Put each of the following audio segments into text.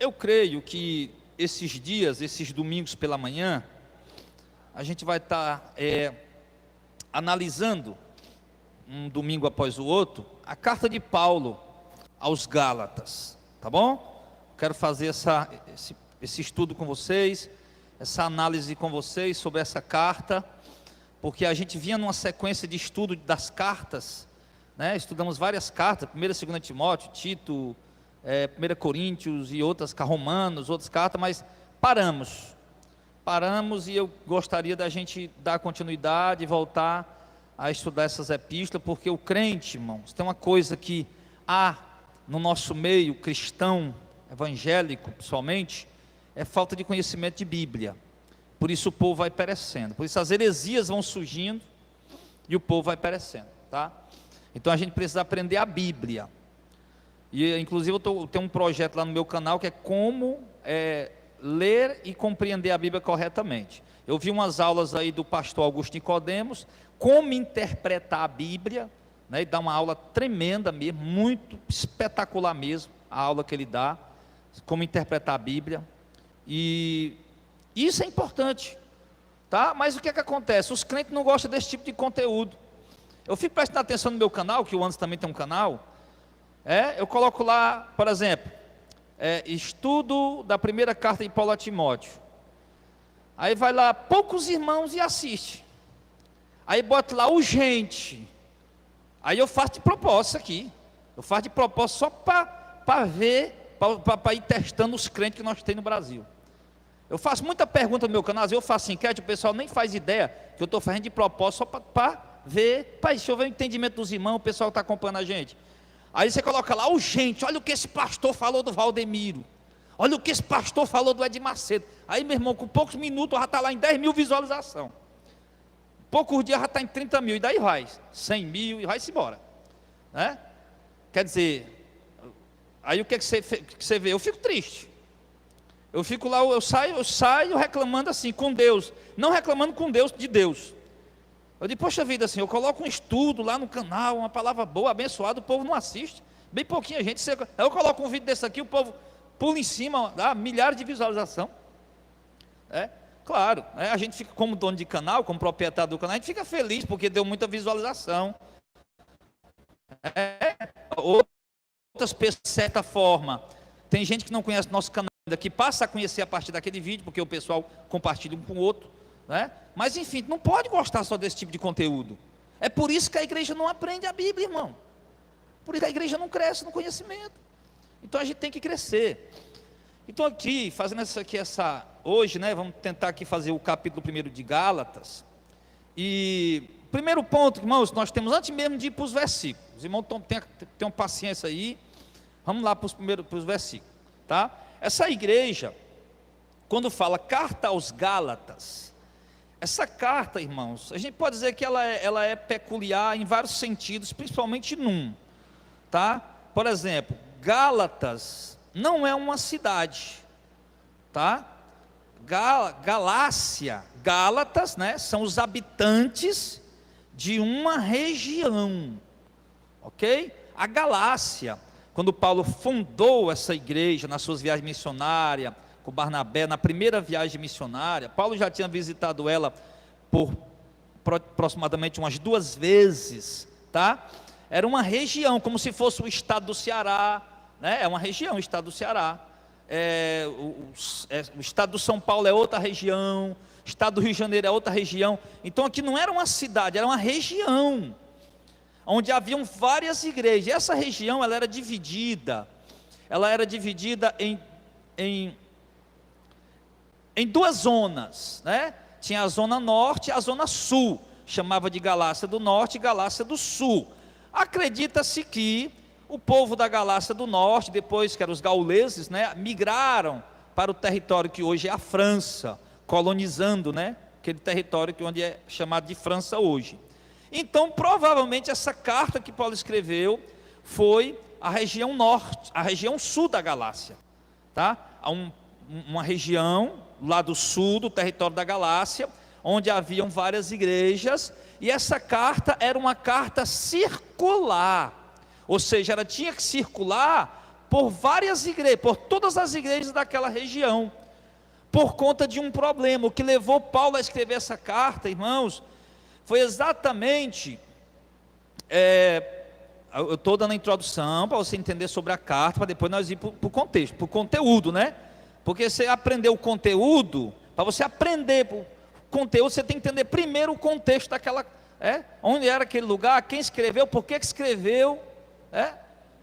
Eu creio que esses dias, esses domingos pela manhã, a gente vai estar analisando, um domingo após o outro, a carta de Paulo aos Gálatas, tá bom? Quero fazer esse estudo com vocês, essa análise com vocês sobre essa carta, porque a gente vinha numa sequência de estudo das cartas, né? Estudamos várias cartas, 1ª e 2ª Timóteo, Tito, 1 Coríntios e outras, Romanos, outras cartas, mas paramos e eu gostaria da gente dar continuidade e voltar a estudar essas epístolas, porque o crente, irmãos, tem uma coisa que há no nosso meio cristão, evangélico principalmente, é falta de conhecimento de Bíblia. Por isso o povo vai perecendo, por isso as heresias vão surgindo e o povo vai perecendo, tá? Então a gente precisa aprender a Bíblia. E inclusive eu tenho um projeto lá no meu canal que é como ler e compreender a Bíblia corretamente. Eu vi umas aulas aí do pastor Augusto Nicodemos, como interpretar a Bíblia, né, e dá uma aula tremenda mesmo, muito espetacular mesmo, a aula que ele dá, como interpretar a Bíblia, e isso é importante, tá? Mas o que é que acontece? Os crentes não gostam desse tipo de conteúdo. Eu fico prestando atenção no meu canal, que o Anderson também tem um canal, eu coloco lá, por exemplo, estudo da primeira carta de Paulo a Timóteo, aí vai lá poucos irmãos e assiste, aí bota lá urgente, aí eu faço de propósito aqui, eu faço de propósito só para ver, para ir testando os crentes que nós temos no Brasil. Eu faço muita pergunta no meu canal, às vezes eu faço enquete, o pessoal nem faz ideia que eu estou fazendo de propósito só para ver, deixa eu ver o entendimento dos irmãos, o pessoal que está acompanhando a gente. Aí você coloca lá, urgente, olha o que esse pastor falou do Valdemiro, olha o que esse pastor falou do Ed Macedo. Aí, meu irmão, com poucos minutos já está lá em 10 mil visualizações, poucos dias já está em 30 mil, e daí vai, 100 mil, e vai-se embora, né? Quer dizer, aí o que você vê? Eu fico triste, eu fico lá, eu saio reclamando assim, com Deus, não reclamando com Deus, de Deus. Eu digo, poxa vida, assim, eu coloco um estudo lá no canal, uma palavra boa, abençoada, o povo não assiste, bem pouquinha gente, eu coloco um vídeo desse aqui, o povo pula em cima, dá milhares de visualização, claro, a gente fica como dono de canal, como proprietário do canal, a gente fica feliz, porque deu muita visualização, outras pessoas, de certa forma, tem gente que não conhece nosso canal ainda, que passa a conhecer a partir daquele vídeo, porque o pessoal compartilha um com o outro, né? Mas enfim, não pode gostar só desse tipo de conteúdo. É por isso que a igreja não aprende a Bíblia, irmão. Por isso que a igreja não cresce no conhecimento. Então a gente tem que crescer. Então aqui, fazendo hoje, né, vamos tentar aqui fazer o capítulo 1 de Gálatas. E primeiro ponto, irmãos, nós temos, antes mesmo de ir para os versículos, os irmãos tenham paciência aí, vamos lá para os versículos, tá? Essa igreja, quando fala carta aos Gálatas, essa carta, irmãos, a gente pode dizer que ela é peculiar em vários sentidos, principalmente num, tá? Por exemplo, Gálatas não é uma cidade, tá? Galácia, Gálatas, né, são os habitantes de uma região, ok? A Galácia, quando Paulo fundou essa igreja nas suas viagens missionárias, com Barnabé, na primeira viagem missionária, Paulo já tinha visitado ela por aproximadamente umas 2 vezes, tá? Era uma região, como se fosse o estado do Ceará, né? É uma região, o estado do Ceará, o estado do São Paulo é outra região, o estado do Rio de Janeiro é outra região. Então aqui não era uma cidade, era uma região, onde haviam várias igrejas. E essa região, ela era dividida em 2 zonas, né? Tinha a zona norte e a zona sul, chamava de Galácia do Norte e Galácia do Sul. Acredita-se que o povo da Galácia do Norte, depois que eram os gauleses, né, migraram para o território que hoje é a França, colonizando, né, aquele território que onde é chamado de França hoje. Então, provavelmente essa carta que Paulo escreveu foi a região norte, a região sul da Galácia, tá? Uma região lá do sul do território da Galácia, onde haviam várias igrejas, e essa carta era uma carta circular, ou seja, ela tinha que circular por várias igrejas, por todas as igrejas daquela região, por conta de um problema. O que levou Paulo a escrever essa carta, irmãos, foi exatamente, eu estou dando a introdução para você entender sobre a carta, para depois nós ir para o contexto, para o conteúdo, né? Porque você aprender o conteúdo, para você aprender o conteúdo, você tem que entender primeiro o contexto daquela, onde era aquele lugar, quem escreveu, por que escreveu,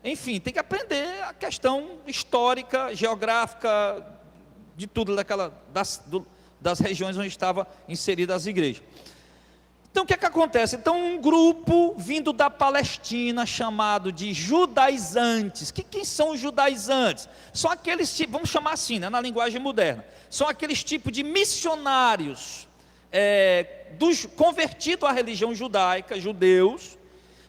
enfim, tem que aprender a questão histórica, geográfica, de tudo das regiões onde estavam inseridas as igrejas. Então o que é que acontece? Então um grupo vindo da Palestina, chamado de judaizantes. Quem são os judaizantes? São aqueles tipos, vamos chamar assim, né, na linguagem moderna, são aqueles tipos de missionários, convertidos à religião judaica, judeus,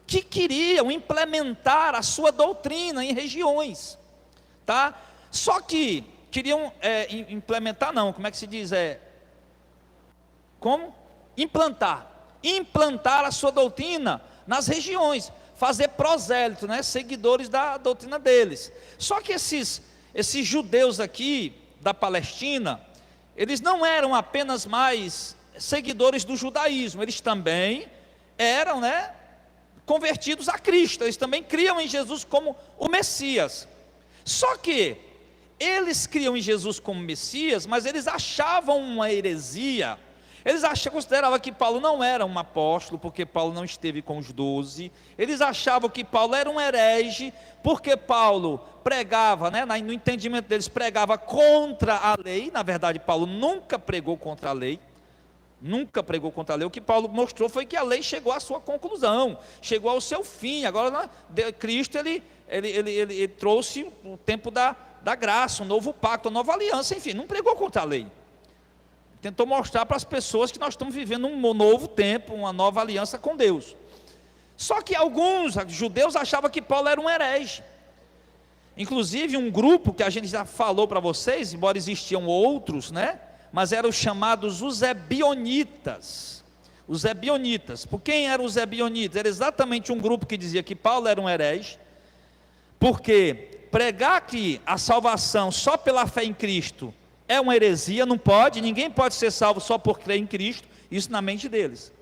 que queriam implementar a sua doutrina em regiões, tá? Só que queriam implementar, não, como é que se diz? Como? Implantar a sua doutrina nas regiões, fazer prosélito, né, seguidores da doutrina deles. Só que esses judeus aqui da Palestina, eles não eram apenas mais seguidores do judaísmo, eles também eram, né, convertidos a Cristo, eles também criam em Jesus como o Messias. Só que eles criam em Jesus como Messias, mas eles achavam uma heresia. Eles consideravam que Paulo não era um apóstolo, porque Paulo não esteve com os 12. Eles achavam que Paulo era um herege, porque Paulo pregava, né, no entendimento deles, pregava contra a lei. Na verdade, Paulo nunca pregou contra a lei. Nunca pregou contra a lei. O que Paulo mostrou foi que a lei chegou à sua conclusão, chegou ao seu fim. Agora, Cristo, ele trouxe o tempo da graça, um novo pacto, uma nova aliança, enfim, não pregou contra a lei. Tentou mostrar para as pessoas que nós estamos vivendo um novo tempo, uma nova aliança com Deus. Só que alguns judeus achavam que Paulo era um herege. Inclusive um grupo que a gente já falou para vocês, embora existiam outros, né? Mas eram os chamados os ebionitas. Os ebionitas. Por quem eram os ebionitas? Era exatamente um grupo que dizia que Paulo era um herege, porque pregar que a salvação só pela fé em Cristo é uma heresia, não pode, ninguém pode ser salvo só por crer em Cristo, isso na mente deles.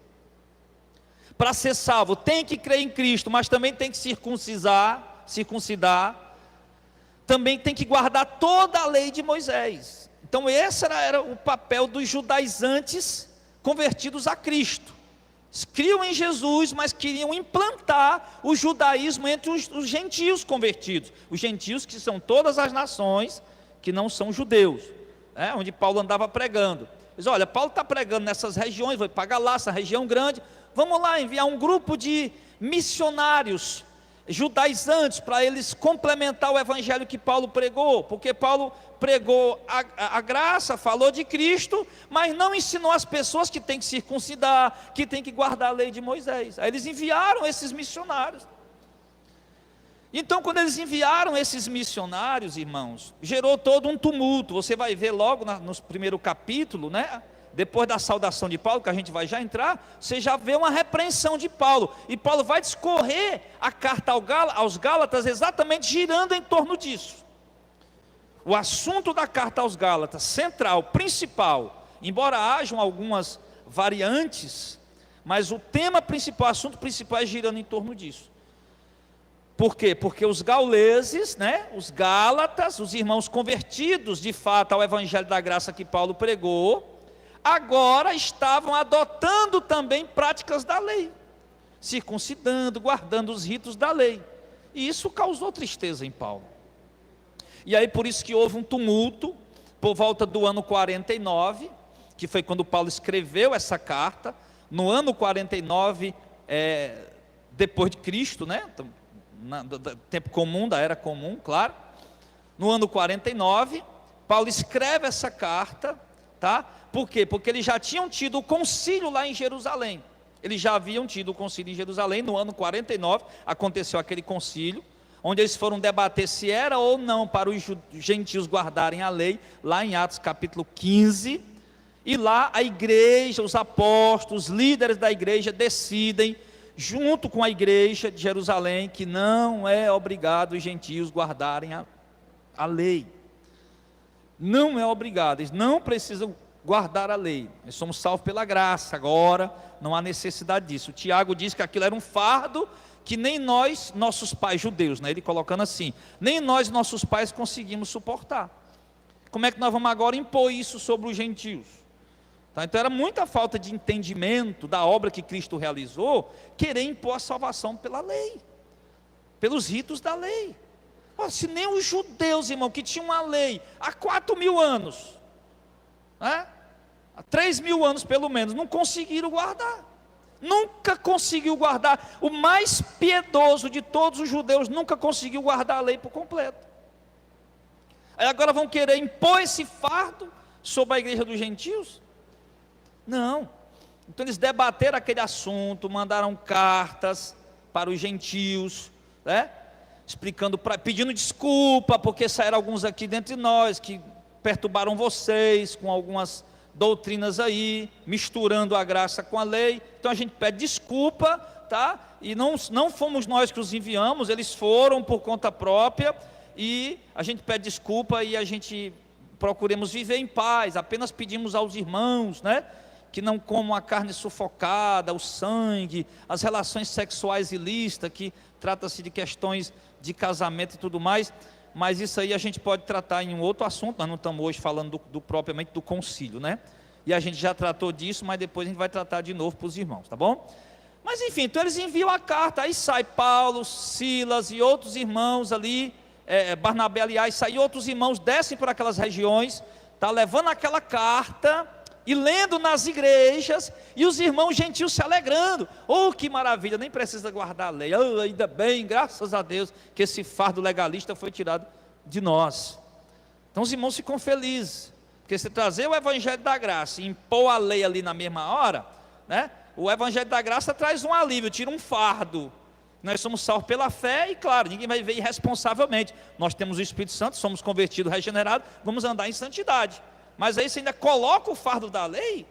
Para ser salvo tem que crer em Cristo, mas também tem que circuncidar, também tem que guardar toda a lei de Moisés. Então esse era o papel dos judaizantes convertidos a Cristo. Criam em Jesus, mas queriam implantar o judaísmo entre os gentios convertidos. Os gentios que são todas as nações que não são judeus, onde Paulo andava pregando. Diz, olha, Paulo está pregando nessas regiões, vai para Galácia, região grande, vamos lá enviar um grupo de missionários judaizantes para eles complementar o evangelho que Paulo pregou, porque Paulo pregou a graça, falou de Cristo, mas não ensinou as pessoas que tem que circuncidar, que tem que guardar a lei de Moisés. Aí eles enviaram esses missionários. Então, quando eles enviaram esses missionários, irmãos, gerou todo um tumulto. Você vai ver logo no primeiro capítulo, né? Depois da saudação de Paulo, que a gente vai já entrar, você já vê uma repreensão de Paulo. E Paulo vai discorrer a carta aos Gálatas exatamente girando em torno disso. O assunto da carta aos Gálatas, central, principal, embora hajam algumas variantes, mas o tema principal, o assunto principal é girando em torno disso. Por quê? Porque os gauleses, né, os gálatas, os irmãos convertidos de fato ao evangelho da graça que Paulo pregou, agora estavam adotando também práticas da lei, circuncidando, guardando os ritos da lei. E isso causou tristeza em Paulo. E aí por isso que houve um tumulto, por volta do ano 49, que foi quando Paulo escreveu essa carta. No ano 49, depois de Cristo, né? Do tempo comum, da era comum, claro. No ano 49, Paulo escreve essa carta, tá? Por quê? Porque eles já tinham tido o concílio lá em Jerusalém. Eles já haviam tido o concílio em Jerusalém. No ano 49, aconteceu aquele concílio, onde eles foram debater se era ou não para os gentios guardarem a lei, lá em Atos capítulo 15, e lá a igreja, os apóstolos, os líderes da igreja decidem, junto com a igreja de Jerusalém, que não é obrigado os gentios guardarem a lei. Não é obrigado, eles não precisam guardar a lei. Nós somos salvos pela graça, agora não há necessidade disso. O Tiago diz que aquilo era um fardo que nem nós, nossos pais judeus, né? Ele colocando assim, nem nós, nossos pais, conseguimos suportar. Como é que nós vamos agora impor isso sobre os gentios? Tá? Então era muita falta de entendimento da obra que Cristo realizou, querer impor a salvação pela lei, pelos ritos da lei. Se nem os judeus, irmão, que tinham uma lei há 4.000 anos, né? Há 3.000 anos pelo menos, não conseguiram guardar. Nunca conseguiu guardar. O mais piedoso de todos os judeus nunca conseguiu guardar a lei por completo. Aí agora vão querer impor esse fardo sobre a igreja dos gentios? Não. Então eles debateram aquele assunto, mandaram cartas para os gentios, né? Explicando, pedindo desculpa, porque saíram alguns aqui dentre nós que perturbaram vocês com algumas doutrinas aí, misturando a graça com a lei. Então a gente pede desculpa, tá? E não fomos nós que os enviamos, eles foram por conta própria, e a gente pede desculpa e a gente procuremos viver em paz. Apenas pedimos aos irmãos, né, que não comam a carne sufocada, o sangue, as relações sexuais ilícitas, que trata-se de questões de casamento e tudo mais. Mas isso aí a gente pode tratar em um outro assunto. Nós não estamos hoje falando propriamente do concílio, né? E a gente já tratou disso, mas depois a gente vai tratar de novo para os irmãos, tá bom? Mas enfim, então eles enviam a carta, aí sai Paulo, Silas e outros irmãos ali, Barnabé, aliás, sai outros irmãos, descem por aquelas regiões, tá levando aquela carta e lendo nas igrejas, e os irmãos gentios se alegrando. Oh, que maravilha, nem precisa guardar a lei. Oh, ainda bem, graças a Deus, que esse fardo legalista foi tirado de nós. Então os irmãos ficam felizes, porque se trazer o evangelho da graça e impor a lei ali na mesma hora, né? O evangelho da graça traz um alívio, tira um fardo. Nós somos salvos pela fé, e claro, ninguém vai viver irresponsavelmente. Nós temos o Espírito Santo, somos convertidos, regenerados, vamos andar em santidade. Mas aí você ainda coloca o fardo da lei?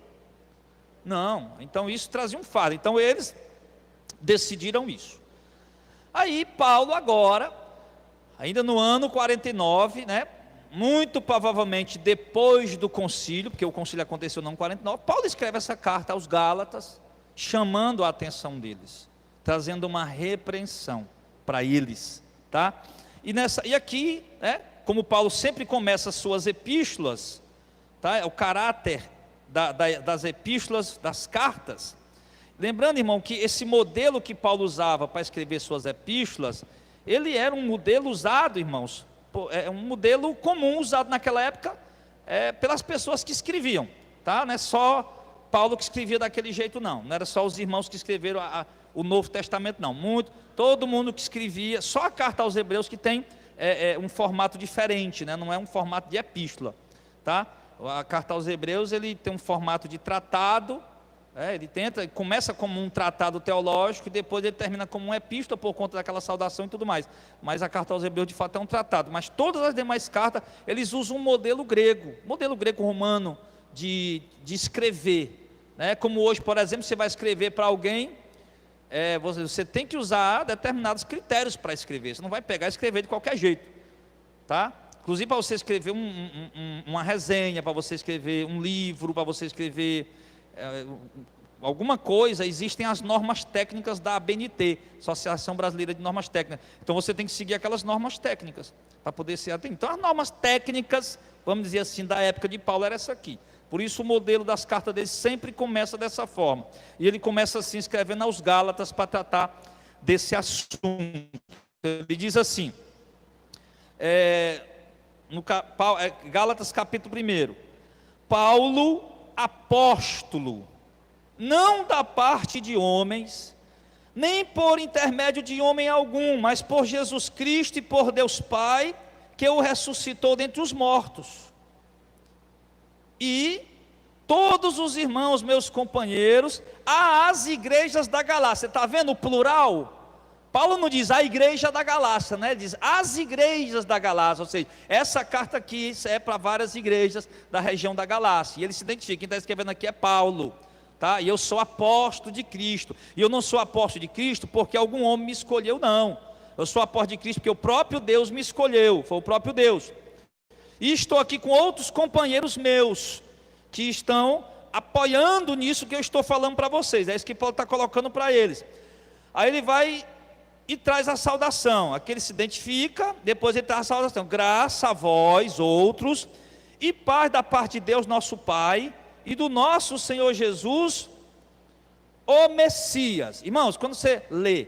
Não, então isso trazia um fardo. Então eles decidiram isso. Aí Paulo agora, ainda no ano 49, né, muito provavelmente depois do concílio, porque o concílio aconteceu no ano 49, Paulo escreve essa carta aos Gálatas, chamando a atenção deles, trazendo uma repreensão para eles, tá? E aqui, né, como Paulo sempre começa as suas epístolas, tá? O caráter das epístolas, das cartas. Lembrando, irmão, que esse modelo que Paulo usava para escrever suas epístolas, ele era um modelo usado, irmãos, um modelo comum usado naquela época pelas pessoas que escreviam, tá? Não é só Paulo que escrevia daquele jeito, não era só os irmãos que escreveram o Novo Testamento, não. Todo mundo que escrevia, só a carta aos Hebreus que tem um formato diferente, né? Não é um formato de epístola, tá? A carta aos Hebreus, ele tem um formato de tratado, ele começa como um tratado teológico, e depois ele termina como uma epístola, por conta daquela saudação e tudo mais. Mas a carta aos Hebreus de fato é um tratado. Mas todas as demais cartas, eles usam um modelo grego romano, de escrever, né? Como hoje, por exemplo, você vai escrever para alguém, você tem que usar determinados critérios para escrever. Você não vai pegar e escrever de qualquer jeito, tá? Inclusive para você escrever uma resenha, para você escrever um livro, para você escrever alguma coisa, existem as normas técnicas da ABNT, Associação Brasileira de Normas Técnicas. Então você tem que seguir aquelas normas técnicas para poder ser atendido. Então as normas técnicas, vamos dizer assim, da época de Paulo era essa aqui. Por isso o modelo das cartas dele sempre começa dessa forma. E ele começa assim, escrevendo aos Gálatas para tratar desse assunto. Ele diz assim, Gálatas capítulo 1: Paulo, apóstolo, não da parte de homens, nem por intermédio de homem algum, mas por Jesus Cristo e por Deus Pai, que o ressuscitou dentre os mortos. E todos os irmãos, meus companheiros, às igrejas da Galácia. Está vendo o plural? Paulo não diz a igreja da Galácia, né? Ele diz as igrejas da Galácia, ou seja, essa carta aqui é para várias igrejas da região da Galácia, e ele se identifica, quem está escrevendo aqui é Paulo. tá? E eu sou apóstolo de Cristo. E eu não sou apóstolo de Cristo porque algum homem me escolheu, não. Eu sou apóstolo de Cristo porque o próprio Deus me escolheu, foi o próprio Deus. E estou aqui com outros companheiros meus, que estão apoiando nisso que eu estou falando para vocês. É isso que Paulo está colocando para eles. Aí ele vai e traz a saudação. Aqui ele se identifica, depois ele traz a saudação. Graça a vós, outros, e paz da parte de Deus, nosso Pai, e do nosso Senhor Jesus, o Messias. Irmãos, quando você lê,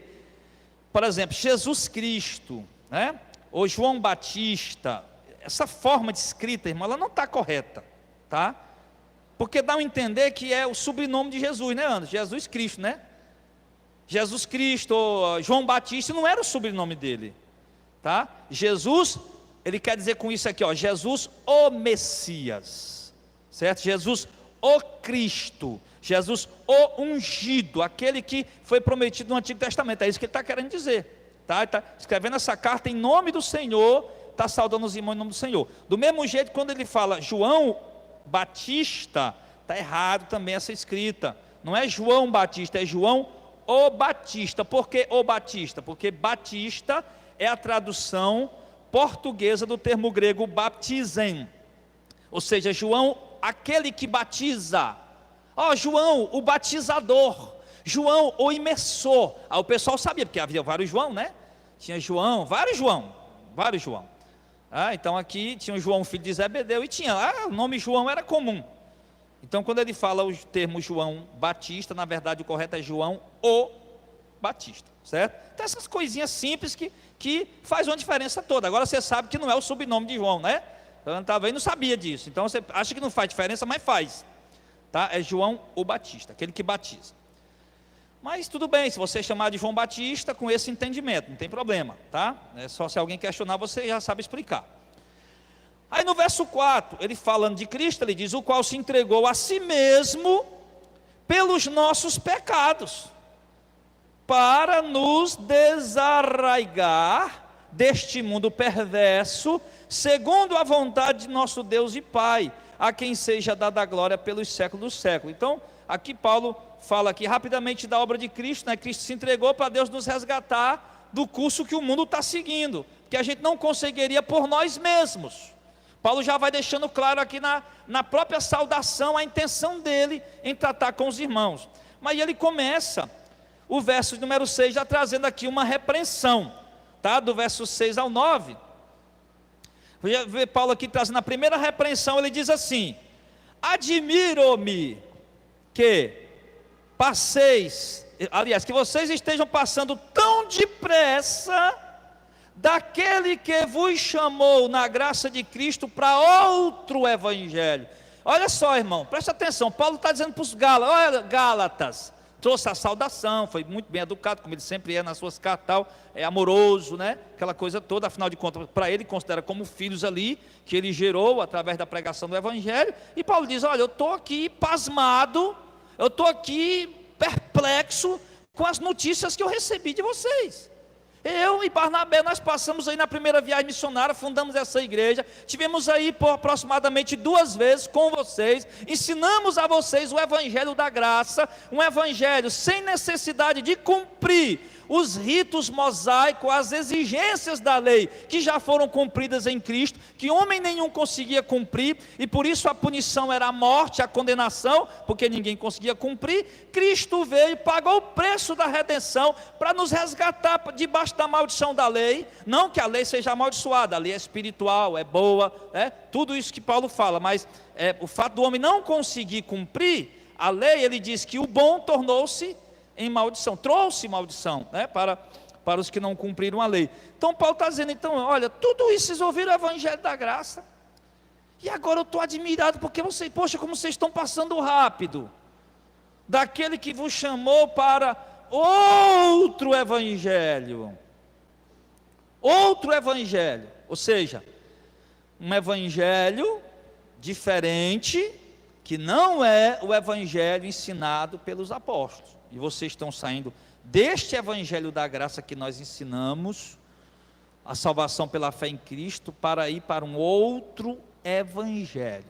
por exemplo, Jesus Cristo, né? Ou João Batista, essa forma de escrita, irmão, ela não está correta, tá? Porque dá a entender que é o sobrenome de Jesus, né, Anderson? Jesus Cristo, né? Jesus Cristo, João Batista, não era o sobrenome dele, tá? Jesus, ele quer dizer com isso aqui, ó, Jesus o Messias, certo? Jesus o Cristo, Jesus o ungido, aquele que foi prometido no Antigo Testamento. É isso que ele está querendo dizer, tá? Ele está escrevendo essa carta em nome do Senhor, está saudando os irmãos em nome do Senhor. Do mesmo jeito, quando ele fala João Batista, está errado também essa escrita. Não é João Batista, é João o Batista. Por que o Batista? Porque Batista é a tradução portuguesa do termo grego baptizen, ou seja, João, aquele que batiza. Ó, João, o batizador, João, o imersor. Aí o pessoal sabia, porque havia vários João, né? Tinha João, vários João. Então aqui tinha o João, filho de Zebedeu, e tinha, o nome João era comum. Então quando ele fala o termo João Batista, na verdade o correto é João o Batista, certo? Então essas coisinhas simples que faz uma diferença toda. Agora você sabe que não é o sobrenome de João, né? Eu estava aí, não sabia disso. Então você acha que não faz diferença, mas faz, tá? É João o Batista, aquele que batiza. Mas tudo bem, se você chamar de João Batista, com esse entendimento, não tem problema, tá? É só se alguém questionar, você já sabe explicar. Aí no verso 4, ele falando de Cristo, ele diz: o qual se entregou a si mesmo pelos nossos pecados, para nos desarraigar deste mundo perverso, segundo a vontade de nosso Deus e Pai, a quem seja dada a glória pelos séculos dos séculos. Então, aqui Paulo fala aqui rapidamente da obra de Cristo, né? Cristo se entregou para Deus nos resgatar do curso que o mundo está seguindo, que a gente não conseguiria por nós mesmos. Paulo já vai deixando claro aqui na própria saudação a intenção dele em tratar com os irmãos. Mas ele começa o verso número 6 já trazendo aqui uma repreensão, tá? Do verso 6 ao 9. Vê Paulo aqui trazendo a primeira repreensão. Ele diz assim: admiro-me que passeis, aliás, que vocês estejam passando tão depressa daquele que vos chamou na graça de Cristo para outro evangelho. Olha só, irmão, presta atenção. Paulo está dizendo para os Gálatas: olha, Gálatas, trouxe a saudação, foi muito bem educado, como ele sempre é nas suas cartas, tal, é amoroso, né? Aquela coisa toda. Afinal de contas, para ele, considera como filhos ali, que ele gerou através da pregação do evangelho. E Paulo diz: olha, eu estou aqui pasmado, eu estou aqui perplexo com as notícias que eu recebi de vocês. Eu e Barnabé, nós passamos aí na primeira viagem missionária, fundamos essa igreja, tivemos aí por aproximadamente 2 vezes com vocês, ensinamos a vocês o evangelho da graça, um evangelho sem necessidade de cumprir os ritos mosaicos, as exigências da lei, que já foram cumpridas em Cristo, que homem nenhum conseguia cumprir, e por isso a punição era a morte, a condenação, porque ninguém conseguia cumprir. Cristo veio e pagou o preço da redenção, para nos resgatar debaixo da maldição da lei. Não que a lei seja amaldiçoada, a lei é espiritual, é boa, tudo isso que Paulo fala, mas o fato do homem não conseguir cumprir a lei, ele diz que o bom tornou-se em maldição, trouxe maldição, né, para os que não cumpriram a lei. Então Paulo está dizendo: então, olha, tudo isso vocês ouviram o evangelho da graça, e agora eu estou admirado, porque vocês, poxa, como vocês estão passando rápido daquele que vos chamou para outro evangelho, ou seja, um evangelho diferente, que não é o evangelho ensinado pelos apóstolos. E vocês estão saindo deste evangelho da graça que nós ensinamos, a salvação pela fé em Cristo, para ir para um outro evangelho.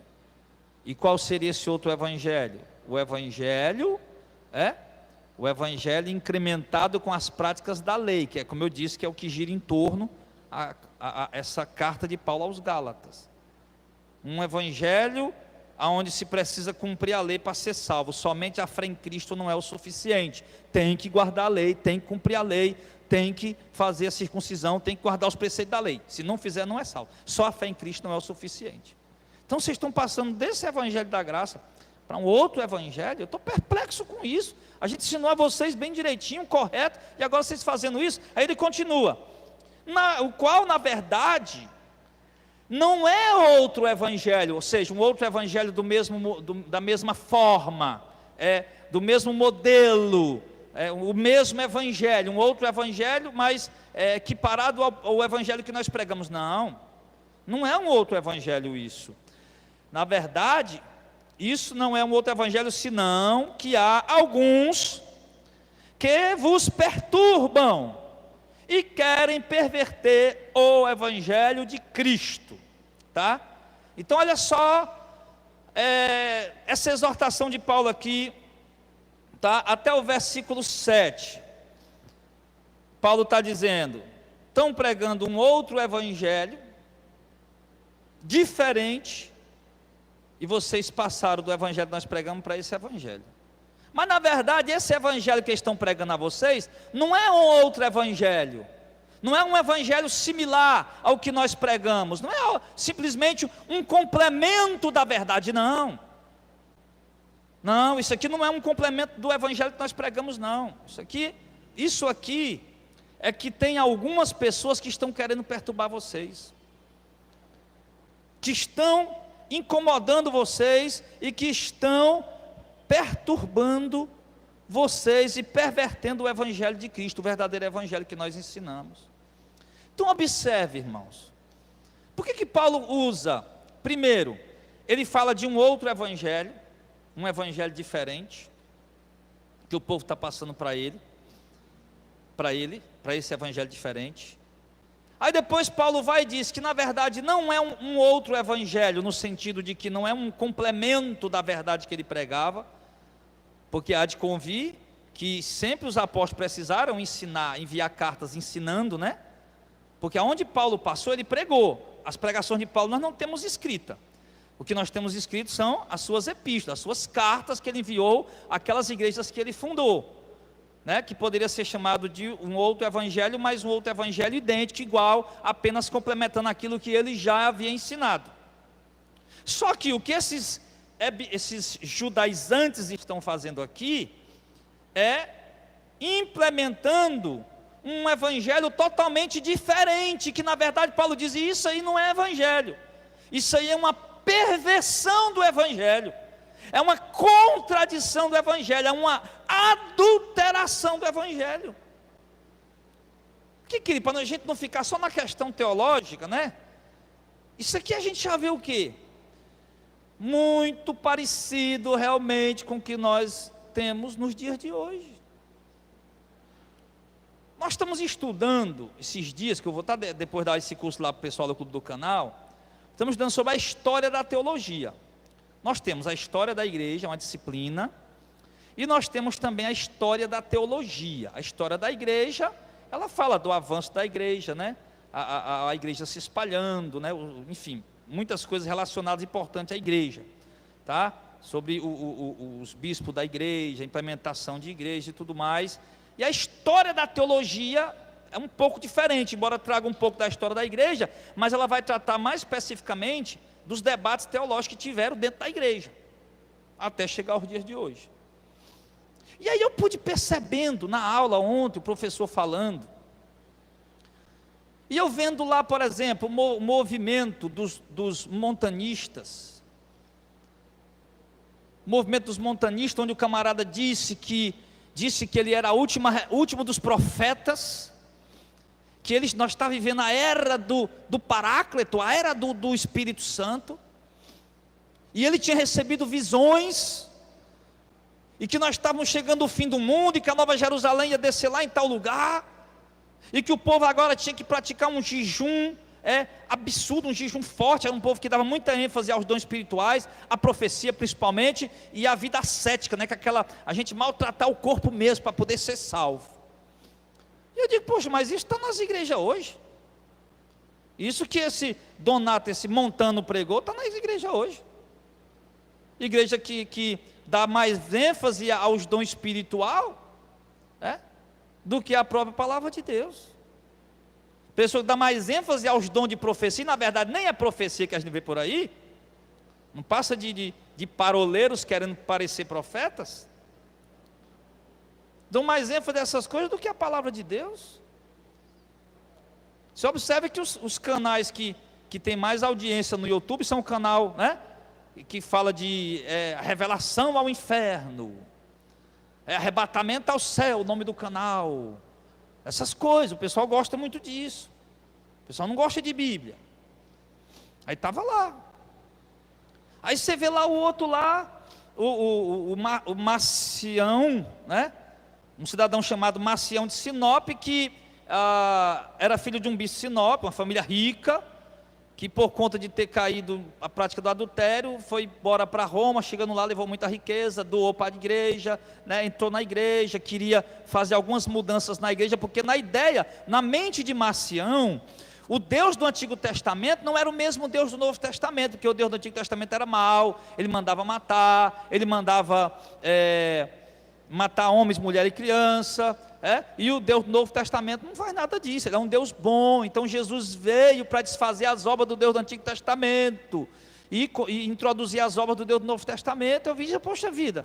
E qual seria esse outro evangelho? o evangelho incrementado com as práticas da lei, que é, como eu disse, que é o que gira em torno a essa carta de Paulo aos Gálatas. Um evangelho onde se precisa cumprir a lei para ser salvo. Somente a fé em Cristo não é o suficiente. Tem que guardar a lei, tem que cumprir a lei, tem que fazer a circuncisão, tem que guardar os preceitos da lei. Se não fizer, não é salvo. Só a fé em Cristo não é o suficiente. Então vocês estão passando desse evangelho da graça para um outro evangelho. Eu estou perplexo com isso. A gente ensinou a vocês bem direitinho, correto, e agora vocês fazendo isso. Aí ele continua, o qual na verdade não é outro evangelho, ou seja, um outro evangelho da mesma forma, do mesmo modelo, o mesmo evangelho, um outro evangelho, mas equiparado ao evangelho que nós pregamos. Não é um outro evangelho isso. Na verdade, isso não é um outro evangelho, senão que há alguns que vos perturbam e querem perverter o evangelho de Cristo, tá? Então olha só, essa exortação de Paulo aqui, tá? Até o versículo 7, Paulo está dizendo, estão pregando um outro evangelho, diferente, e vocês passaram do evangelho que nós pregamos para esse evangelho. Mas na verdade, esse evangelho que eles estão pregando a vocês, não é um outro evangelho, não é um evangelho similar ao que nós pregamos, não é simplesmente um complemento da verdade, não, isso aqui não é um complemento do evangelho que nós pregamos, não. Isso aqui é que tem algumas pessoas que estão querendo perturbar vocês, que estão incomodando vocês e que estão perturbando vocês e pervertendo o evangelho de Cristo, o verdadeiro evangelho que nós ensinamos. Então observe, irmãos, por que Paulo usa, primeiro, ele fala de um outro evangelho, um evangelho diferente, que o povo está passando para esse evangelho diferente. Aí depois Paulo vai e diz que na verdade não é um outro evangelho, no sentido de que não é um complemento da verdade que ele pregava, porque há de convir que sempre os apóstolos precisaram enviar cartas ensinando, né? Porque aonde Paulo passou, ele pregou. As pregações de Paulo nós não temos escrita. O que nós temos escrito são as suas epístolas, as suas cartas que ele enviou àquelas igrejas que ele fundou, né, que poderia ser chamado de um outro evangelho, mas um outro evangelho idêntico, igual, apenas complementando aquilo que ele já havia ensinado. Só que o que esses judaizantes estão fazendo aqui, é implementando um evangelho totalmente diferente, que na verdade Paulo diz, isso aí não é evangelho, isso aí é uma perversão do evangelho, é uma contradição do evangelho, é uma adulteração do evangelho. Querido, para a gente não ficar só na questão teológica, né? Isso aqui a gente já vê o quê? Muito parecido realmente com o que nós temos nos dias de hoje. Nós estamos estudando esses dias, que eu vou estar depois dar esse curso lá para o pessoal do Clube do Canal, estamos estudando sobre a história da teologia. Nós temos a história da igreja, uma disciplina, e nós temos também a história da teologia. A história da igreja, ela fala do avanço da igreja, né? A igreja se espalhando, né? Enfim, muitas coisas relacionadas importantes à igreja, tá? Sobre os bispos da igreja, a implementação de igreja e tudo mais. E a história da teologia é um pouco diferente, embora traga um pouco da história da igreja, mas ela vai tratar mais especificamente dos debates teológicos que tiveram dentro da igreja, até chegar aos dias de hoje. E aí eu pude percebendo na aula ontem, o professor falando, e eu vendo lá, por exemplo, o movimento dos montanistas, onde o camarada disse que ele era o último dos profetas, que nós estávamos vivendo a era do Paráclito, a era do Espírito Santo, e ele tinha recebido visões, e que nós estávamos chegando ao fim do mundo, e que a Nova Jerusalém ia descer lá em tal lugar, e que o povo agora tinha que praticar um jejum absurdo, um jejum forte. Era um povo que dava muita ênfase aos dons espirituais, à profecia principalmente, e à vida ascética, né? Que a gente maltratar o corpo mesmo para poder ser salvo. E eu digo, poxa, mas isso está nas igrejas hoje. Isso que esse Donato, esse Montano pregou, está nas igrejas hoje. Igreja que dá mais ênfase aos dons espiritual, do que a própria palavra de Deus. Pessoa que dá mais ênfase aos dons de profecia, na verdade nem é profecia que a gente vê por aí, não passa de paroleiros querendo parecer profetas, dão mais ênfase a essas coisas do que a palavra de Deus. Você observa que os canais que tem mais audiência no YouTube são o canal, que fala de revelação ao inferno, arrebatamento ao céu, o nome do canal, essas coisas. O pessoal gosta muito disso. O pessoal não gosta de Bíblia. Aí estava lá. Aí você vê lá o outro lá, o Macião, um cidadão chamado Macião de Sinop, que era filho de um bispo de Sinop, uma família rica, que por conta de ter caído a prática do adultério, foi embora para Roma. Chegando lá, levou muita riqueza, doou para a igreja, entrou na igreja, queria fazer algumas mudanças na igreja, porque na mente de Macião, o Deus do Antigo Testamento não era o mesmo Deus do Novo Testamento, porque o Deus do Antigo Testamento era mau, ele mandava matar, ele mandava matar homens, mulher e criança, e o Deus do Novo Testamento não faz nada disso. Ele é um Deus bom. Então Jesus veio para desfazer as obras do Deus do Antigo Testamento e introduzir as obras do Deus do Novo Testamento. Eu vi, poxa vida,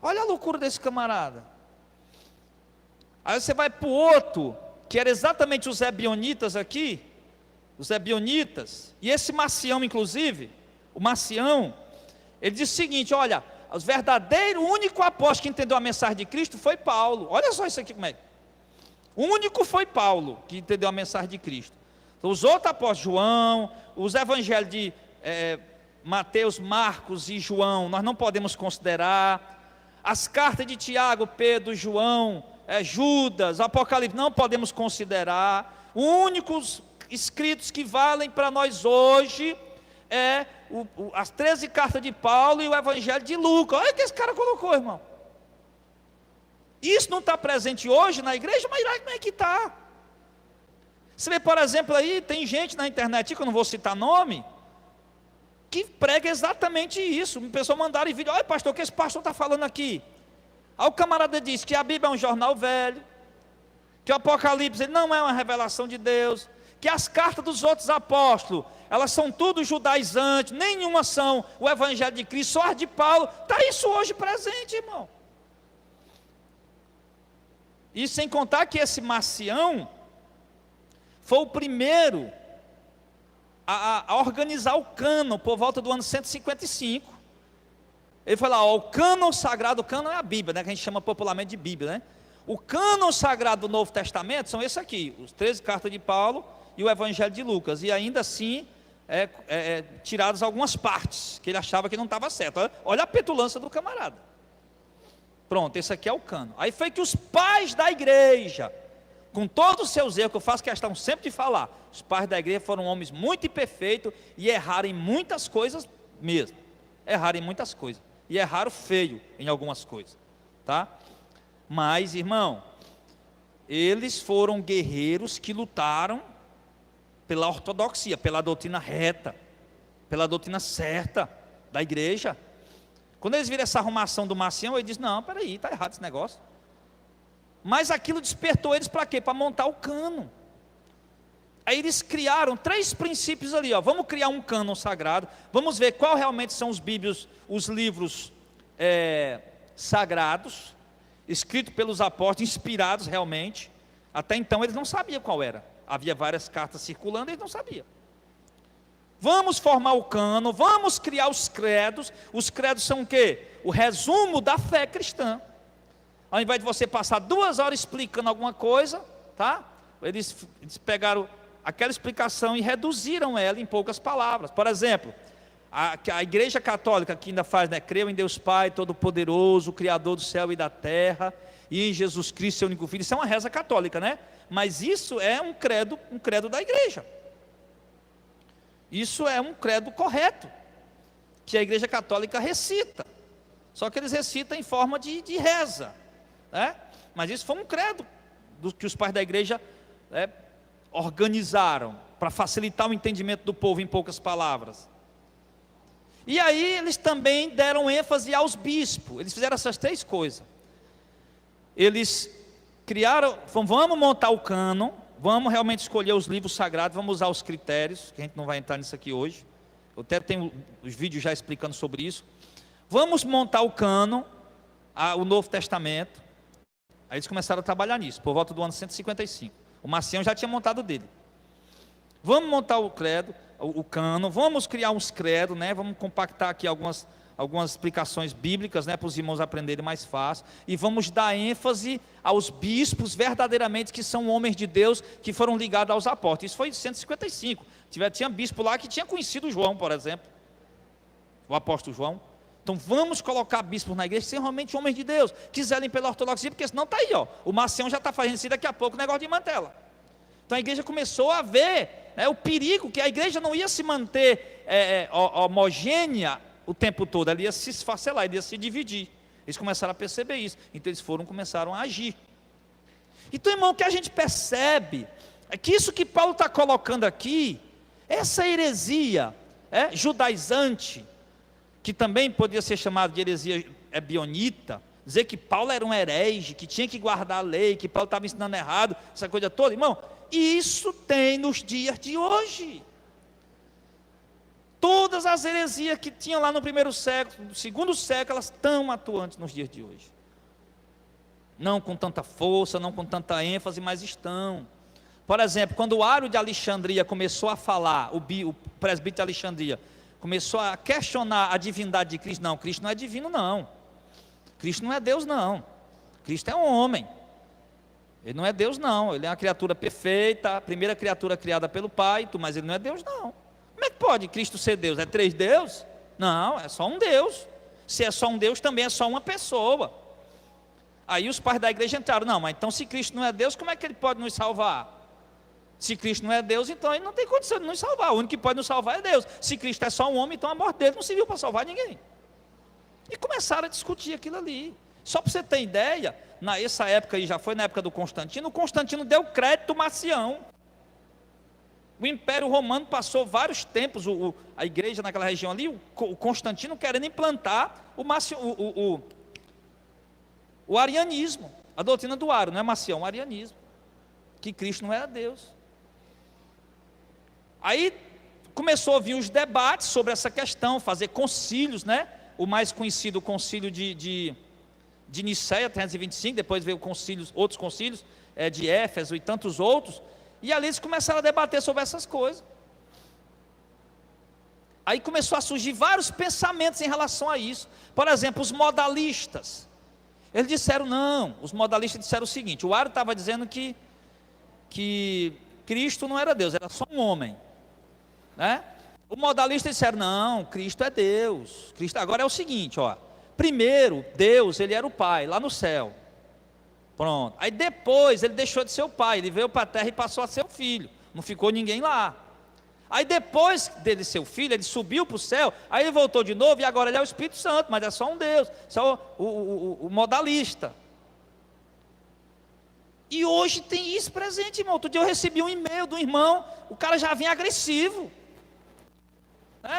olha a loucura desse camarada. Aí você vai para o outro, que era exatamente os Ebionitas aqui, os Ebionitas, e esse Macião inclusive, o Macião, ele diz o seguinte: olha, o verdadeiro, único apóstolo que entendeu a mensagem de Cristo foi Paulo. Olha só isso aqui como é. O único foi Paulo que entendeu a mensagem de Cristo. Então, os outros apóstolos, João, os evangelhos de Mateus, Marcos e João, nós não podemos considerar. As cartas de Tiago, Pedro, João, Judas, Apocalipse, não podemos considerar. Os únicos escritos que valem para nós hoje as 13 cartas de Paulo e o evangelho de Lucas. Olha o que esse cara colocou, irmão. Isso não está presente hoje na igreja, mas lá como é que está? Você vê, por exemplo, aí, tem gente na internet, que eu não vou citar nome, que prega exatamente isso. Uma pessoa mandaram em vídeo: olha, pastor, o que esse pastor está falando aqui? Aí o camarada diz que a Bíblia é um jornal velho, que o Apocalipse não é uma revelação de Deus, que as cartas dos outros apóstolos, elas são tudo judaizantes, nenhuma são o evangelho de Cristo, só as de Paulo. Está isso hoje presente, irmão. E sem contar que esse Macião foi o primeiro a organizar o cânon por volta do ano 155. Ele foi lá, o cânon sagrado, o cânon é a Bíblia, que a gente chama popularmente de Bíblia, O cânon sagrado do Novo Testamento são esse aqui, os 13 cartas de Paulo e o evangelho de Lucas, e ainda assim tiradas algumas partes que ele achava que não estava certo. Olha a petulância do camarada. Pronto, esse aqui é o cânon. Aí foi que os pais da igreja, com todos os seus erros, que eu faço questão sempre de falar, os pais da igreja foram homens muito imperfeitos e erraram em muitas coisas mesmo. Erraram em muitas coisas, e erraram feio em algumas coisas, tá? Mas, irmão, eles foram guerreiros que lutaram pela ortodoxia, pela doutrina reta, pela doutrina certa da igreja. Quando eles viram essa arrumação do Macião, ele disse: não, peraí, está errado esse negócio. Mas aquilo despertou eles para quê? Para montar o cânon. Aí eles criaram 3 princípios ali, vamos criar um cânon sagrado, vamos ver qual realmente são os livros sagrados, escritos pelos apóstolos, inspirados realmente. Até então eles não sabiam qual era. Havia várias cartas circulando e eles não sabiam. Vamos formar o cânon, vamos criar os credos. Os credos são o quê? O resumo da fé cristã. Ao invés de você passar 2 horas explicando alguma coisa, tá? Eles pegaram aquela explicação e reduziram ela em poucas palavras. Por exemplo, a igreja católica que ainda faz, creu em Deus Pai Todo-Poderoso, Criador do céu e da terra, e em Jesus Cristo, seu único Filho. Isso é uma reza católica, Mas isso é um credo da igreja. Isso é um credo correto, que a igreja católica recita. Só que eles recitam em forma de reza, né? Mas isso foi um credo que os pais da igreja organizaram para facilitar o entendimento do povo, em poucas palavras. E aí eles também deram ênfase aos bispos. Eles fizeram essas três coisas. Eles criaram, vamos montar o cânon, vamos realmente escolher os livros sagrados, vamos usar os critérios, que a gente não vai entrar nisso aqui hoje. Eu até tenho os vídeos já explicando sobre isso. Vamos montar o cânon, o Novo Testamento. Aí eles começaram a trabalhar nisso, por volta do ano 155. O Marcião já tinha montado dele. Vamos montar o credo, o cânon, vamos criar uns credos, né? Vamos compactar aqui algumas explicações bíblicas, né, para os irmãos aprenderem mais fácil, e vamos dar ênfase aos bispos verdadeiramente que são homens de Deus, que foram ligados aos apóstolos. Isso foi em 155. Tinha bispo lá que tinha conhecido João, por exemplo, o apóstolo João. Então vamos colocar bispos na igreja que são realmente homens de Deus, que zelem pela ortodoxia, porque senão está aí, ó, o Marcião já está fazendo isso daqui a pouco, negócio de mantela. Então a igreja começou a ver, né, o perigo, que a igreja não ia se manter homogênea o tempo todo, ela ia se esfacelar, ela ia se dividir. Eles começaram a perceber isso, então eles começaram a agir. Então, irmão, o que a gente percebe é que isso que Paulo está colocando aqui, essa heresia judaizante, que também poderia ser chamada de heresia bionita, dizer que Paulo era um herege, que tinha que guardar a lei, que Paulo estava ensinando errado, essa coisa toda, irmão, isso tem nos dias de hoje. Todas as heresias que tinham lá no primeiro século, no segundo século, elas estão atuantes nos dias de hoje. Não com tanta força, não com tanta ênfase, mas estão. Por exemplo, quando o Ário de Alexandria começou a falar, o presbítero de Alexandria, começou a questionar a divindade de Cristo. Não, Cristo não é divino não. Cristo não é Deus não. Cristo é um homem. Ele não é Deus não. Ele é uma criatura perfeita, a primeira criatura criada pelo Pai, mas ele não é Deus não. Como é que pode Cristo ser Deus? É três deuses? Não, é só um Deus. Se é só um Deus, também é só uma pessoa. Aí os pais da igreja entraram, não, mas então se Cristo não é Deus, como é que ele pode nos salvar? Se Cristo não é Deus, então ele não tem condição de nos salvar. O único que pode nos salvar é Deus. Se Cristo é só um homem, então a morte dele não serviu para salvar ninguém. E começaram a discutir aquilo ali. Só para você ter ideia, nessa época aí, já foi na época do Constantino, o Constantino deu crédito Marcião. O Império Romano passou vários tempos, a igreja naquela região ali, o Constantino querendo implantar o arianismo, a doutrina do Ário, não é Marcião, o arianismo, que Cristo não era Deus. Aí começou a vir os debates sobre essa questão, fazer concílios, né? O mais conhecido, o concílio de Nicéia, 325, depois veio outros concílios, de Éfeso e tantos outros, e ali eles começaram a debater sobre essas coisas. Aí começou a surgir vários pensamentos em relação a isso. Por exemplo, os modalistas. Eles disseram, não, os modalistas disseram o seguinte, o Ário estava dizendo que Cristo não era Deus, era só um homem, né? O modalista disseram, não, Cristo é Deus. Cristo, agora é o seguinte, ó, primeiro, Deus, ele era o Pai, lá no céu. Pronto. Aí depois ele deixou de ser o pai, ele veio para a terra e passou a ser o filho. Não ficou ninguém lá. Aí depois dele ser o filho, ele subiu para o céu, aí ele voltou de novo e agora ele é o Espírito Santo, mas é só um Deus, só o modalista. E hoje tem isso presente, irmão. Outro dia eu recebi um e-mail do irmão, o cara já vinha agressivo,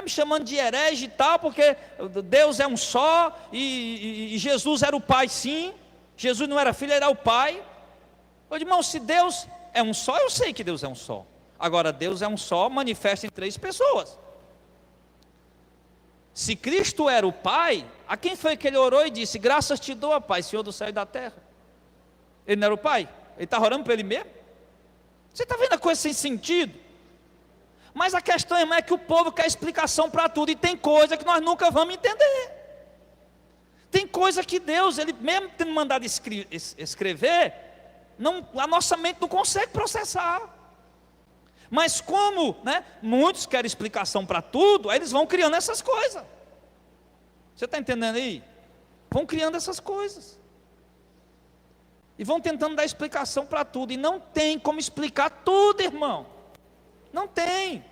me chamando de herege e tal, porque Deus é um só, e Jesus era o Pai sim. Jesus não era filho, era o Pai. Eu digo, irmão, se Deus é um só, eu sei que Deus é um só. Agora, Deus é um só, manifesta em três pessoas. Se Cristo era o Pai, a quem foi que ele orou e disse, graças te dou, Pai, Senhor do céu e da terra? Ele não era o Pai? Ele está orando para ele mesmo? Você está vendo a coisa sem sentido? Mas a questão, irmão, é que o povo quer explicação para tudo, e tem coisa que nós nunca vamos entender. Tem coisa que Deus, ele mesmo tendo mandado escrever, a nossa mente não consegue processar. Mas como, muitos querem explicação para tudo, aí eles vão criando essas coisas. Você está entendendo aí? Vão criando essas coisas. E vão tentando dar explicação para tudo. E não tem como explicar tudo, irmão. Não tem.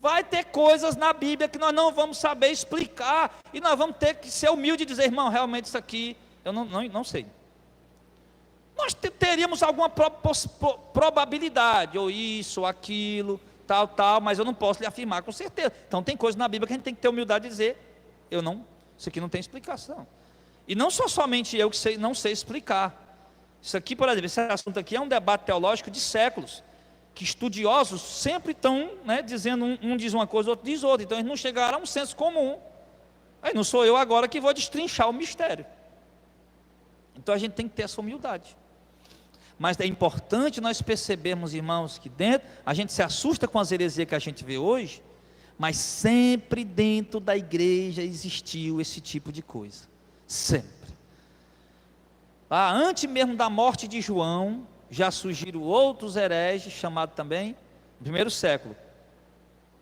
Vai ter coisas na Bíblia que nós não vamos saber explicar. E nós vamos ter que ser humilde e dizer, irmão, realmente isso aqui eu não sei. Nós teríamos alguma probabilidade, ou isso, ou aquilo, tal, mas eu não posso lhe afirmar com certeza. Então tem coisas na Bíblia que a gente tem que ter humildade de dizer, isso aqui não tem explicação. E não sou somente eu que não sei explicar. Isso aqui, por exemplo, esse assunto aqui é um debate teológico de séculos, que estudiosos sempre estão, dizendo, um diz uma coisa, outro diz outra, então eles não chegaram a um senso comum. Aí não sou eu agora que vou destrinchar o mistério. Então a gente tem que ter essa humildade. Mas é importante nós percebermos, irmãos, que dentro, a gente se assusta com as heresias que a gente vê hoje, mas sempre dentro da igreja existiu esse tipo de coisa, sempre. Antes mesmo da morte de João, já surgiram outros hereges, chamados também, no primeiro século,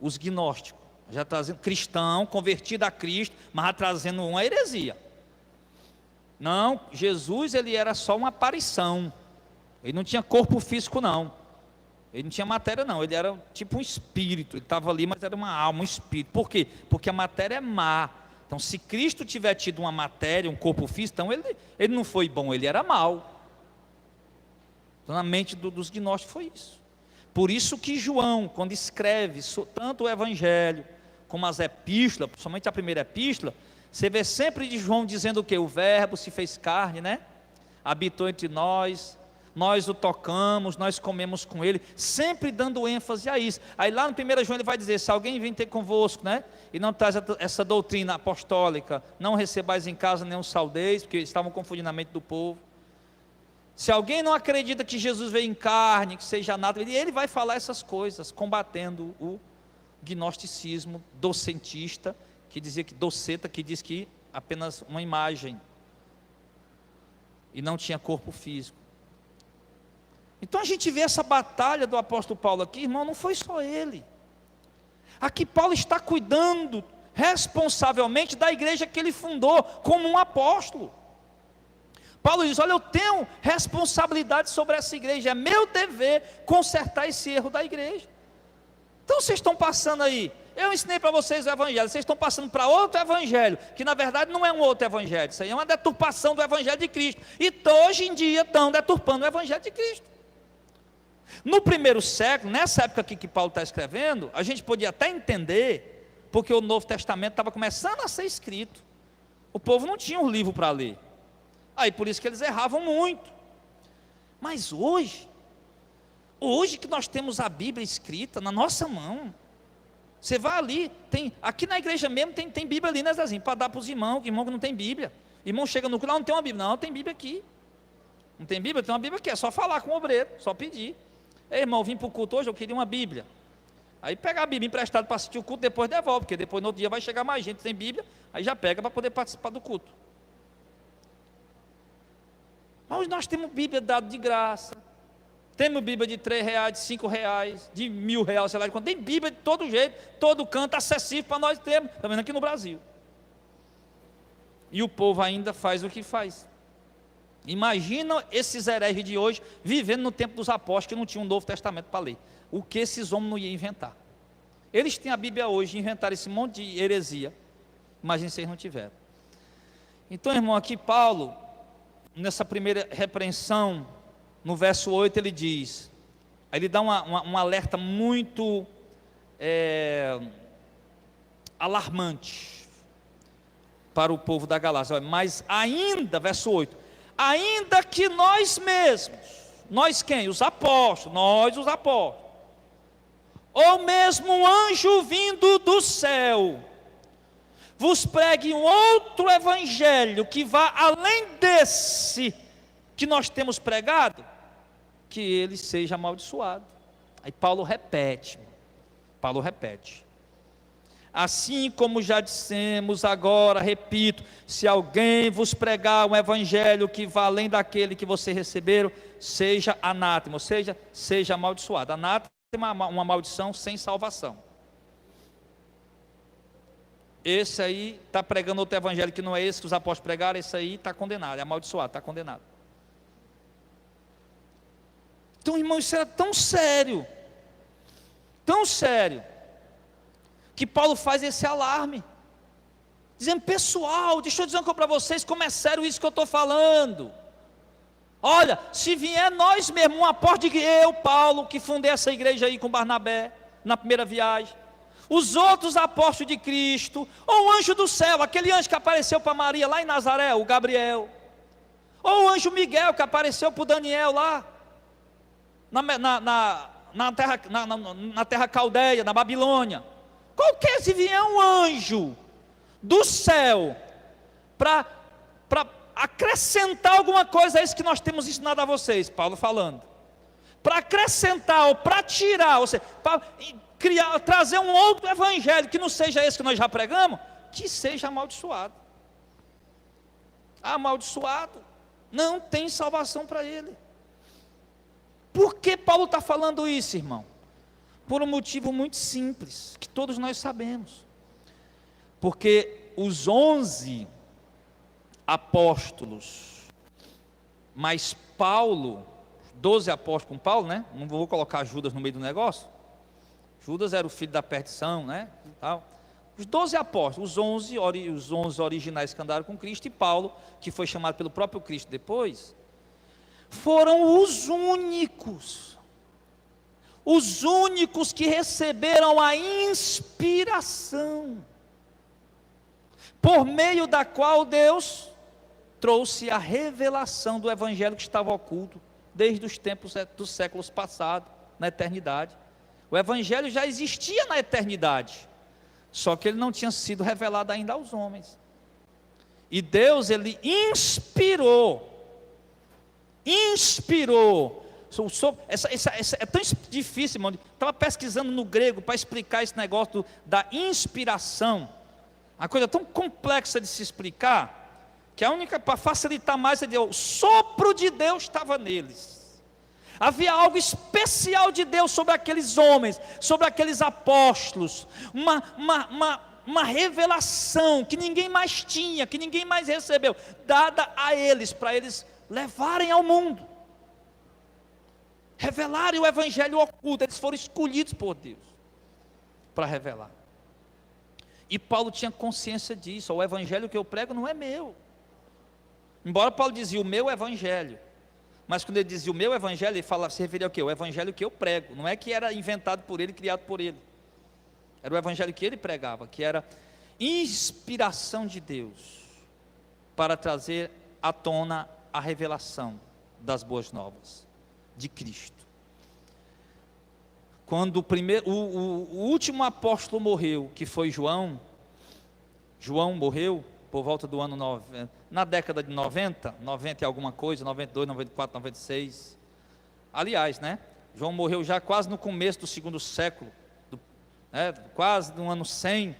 os gnósticos, já trazendo cristão, convertido a Cristo, mas já trazendo uma heresia. Não, Jesus ele era só uma aparição, ele não tinha corpo físico não, ele não tinha matéria não, ele era tipo um espírito, ele estava ali, mas era uma alma, um espírito. Por quê? Porque a matéria é má. Então se Cristo tiver tido uma matéria, um corpo físico, então ele não foi bom, ele era mau. Então na mente dos gnósticos foi isso. Por isso que João, quando escreve tanto o Evangelho, como as epístolas, principalmente a primeira epístola, você vê sempre de João dizendo o quê? O verbo se fez carne, habitou entre nós o tocamos, nós comemos com ele, sempre dando ênfase a isso. Aí lá no 1 João ele vai dizer, se alguém vem ter convosco, e não traz essa doutrina apostólica, não recebais em casa nenhum saudeis, porque estavam confundindo a mente do povo. Se alguém não acredita que Jesus veio em carne, que seja nada, ele vai falar essas coisas, combatendo o gnosticismo docentista, que dizia que doceta, que diz que apenas uma imagem, e não tinha corpo físico. Então a gente vê essa batalha do apóstolo Paulo aqui, irmão, não foi só ele. Aqui Paulo está cuidando responsavelmente da igreja que ele fundou como um apóstolo. Paulo diz, olha, eu tenho responsabilidade sobre essa igreja, é meu dever consertar esse erro da igreja. Então vocês estão passando aí, eu ensinei para vocês o evangelho, vocês estão passando para outro evangelho, que na verdade não é um outro evangelho, isso aí é uma deturpação do evangelho de Cristo, e hoje em dia estão deturpando o evangelho de Cristo. No primeiro século, nessa época aqui que Paulo está escrevendo, a gente podia até entender, porque o Novo Testamento estava começando a ser escrito, o povo não tinha um livro para ler, aí por isso que eles erravam muito. Mas hoje que nós temos a Bíblia escrita na nossa mão, você vai ali, aqui na igreja mesmo tem Bíblia ali, né, Zezinho, para dar para os irmãos, que irmão que não tem Bíblia, irmão chega no culto, não tem uma Bíblia, não, tem Bíblia aqui, não tem Bíblia, tem uma Bíblia aqui, é só falar com o obreiro, só pedir. Ei, irmão, eu vim para o culto hoje, eu queria uma Bíblia. Aí pega a Bíblia emprestada para assistir o culto, depois devolve, porque depois no outro dia vai chegar mais gente, tem Bíblia, aí já pega para poder participar do culto. Mas nós temos Bíblia dada de graça, temos Bíblia de R$3, de R$5, de R$1.000, sei lá de quanto. Tem Bíblia de todo jeito, todo canto, acessível para nós termos, também aqui no Brasil. E o povo ainda faz o que faz. Imagina esses hereges de hoje vivendo no tempo dos apóstolos, que não tinham um Novo Testamento para ler. O que esses homens não iam inventar? Eles têm a Bíblia hoje, inventaram esse monte de heresia. Imagina se eles não tiveram. Então, irmão, aqui Paulo, nessa primeira repreensão, no verso 8 ele diz, aí ele dá um alerta muito alarmante para o povo da Galácia. Mas ainda, verso 8, ainda que nós mesmos, nós quem? Os apóstolos, nós os apóstolos, ou mesmo um anjo vindo do céu, vos pregue um outro evangelho que vá além desse que nós temos pregado, que ele seja amaldiçoado. Aí Paulo repete, assim como já dissemos, agora repito, se alguém vos pregar um evangelho que vá além daquele que vocês receberam, seja anátema, ou seja, seja amaldiçoado. Anátema é uma maldição sem salvação. Esse aí está pregando outro evangelho que não é esse que os apóstolos pregaram, esse aí está condenado, é amaldiçoado, está condenado. Então, irmão, isso era tão sério, que Paulo faz esse alarme, dizendo: pessoal, deixa eu dizer uma coisa para vocês, como é sério isso que eu estou falando. Olha, se vier nós mesmos, uma porta de eu, Paulo, que fundei essa igreja aí com Barnabé, na primeira viagem, os outros apóstolos de Cristo, ou o anjo do céu, aquele anjo que apareceu para Maria lá em Nazaré, o Gabriel, ou o anjo Miguel que apareceu para o Daniel lá, na terra caldeia, na Babilônia, qualquer, se vier um anjo do céu, para acrescentar alguma coisa a isso que nós temos ensinado a vocês, Paulo falando, para acrescentar ou para tirar, ou seja, para criar, trazer um outro evangelho que não seja esse que nós já pregamos, que seja amaldiçoado. Amaldiçoado, não tem salvação para ele. Por que Paulo está falando isso, irmão? Por um motivo muito simples, que todos nós sabemos. Porque os 11 apóstolos, mas Paulo, 12 apóstolos com Paulo, né? Não vou colocar Judas no meio do negócio. Judas era o filho da perdição, né? Tal. Os 12 apóstolos, os 11 originais que andaram com Cristo, e Paulo, que foi chamado pelo próprio Cristo depois, foram os únicos que receberam a inspiração, por meio da qual Deus trouxe a revelação do evangelho que estava oculto desde os tempos dos séculos passados, na eternidade. O evangelho já existia na eternidade, só que ele não tinha sido revelado ainda aos homens. E Deus, ele inspirou. É tão difícil, irmão. Estava pesquisando no grego para explicar esse negócio da inspiração. Uma coisa tão complexa de se explicar, que a única, para facilitar mais, o sopro de Deus estava neles. Havia algo especial de Deus sobre aqueles homens, sobre aqueles apóstolos, uma revelação que ninguém mais tinha, que ninguém mais recebeu, dada a eles, para eles levarem ao mundo, revelarem o evangelho oculto. Eles foram escolhidos por Deus para revelar. E Paulo tinha consciência disso. O evangelho que eu prego não é meu. Embora Paulo dizia o meu evangelho, mas quando ele dizia o meu evangelho, ele falava, se referia ao quê? O evangelho que eu prego. Não é que era inventado por ele, criado por ele. Era o evangelho que ele pregava, que era inspiração de Deus para trazer à tona a revelação das boas novas de Cristo. Quando o último apóstolo morreu, que foi João morreu por volta do ano 90, na década de 90 e alguma coisa, 92, 94, 96. Aliás, né? João morreu já quase no começo do segundo século, quase no ano 100.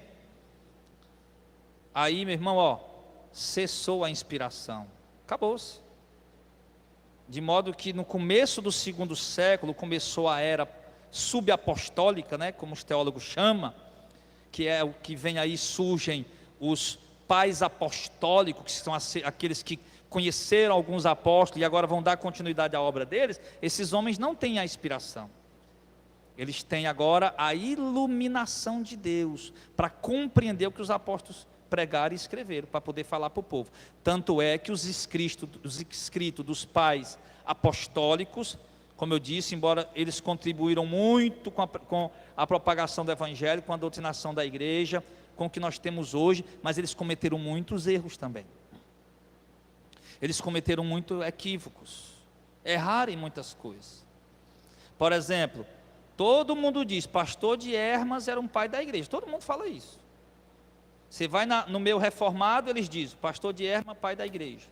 Aí, meu irmão, cessou a inspiração, acabou-se. De modo que no começo do segundo século começou a era subapostólica, né, como os teólogos chamam, que é o que vem aí, surgem os pais apostólicos, que são aqueles que conheceram alguns apóstolos e agora vão dar continuidade à obra deles. Esses homens não têm a inspiração, eles têm agora a iluminação de Deus, para compreender o que os apóstolos pregaram e escreveram, para poder falar para o povo. Tanto é que os escritos dos pais apostólicos, como eu disse, embora eles contribuíram muito com a propagação do evangelho, com a doutrinação da igreja, com o que nós temos hoje, mas eles cometeram muitos erros também. Eles cometeram muitos equívocos, erraram em muitas coisas. Por exemplo, todo mundo diz, pastor de Hermas era um pai da igreja, todo mundo fala isso. Você vai no meu reformado, eles dizem, pastor de Hermas, pai da igreja.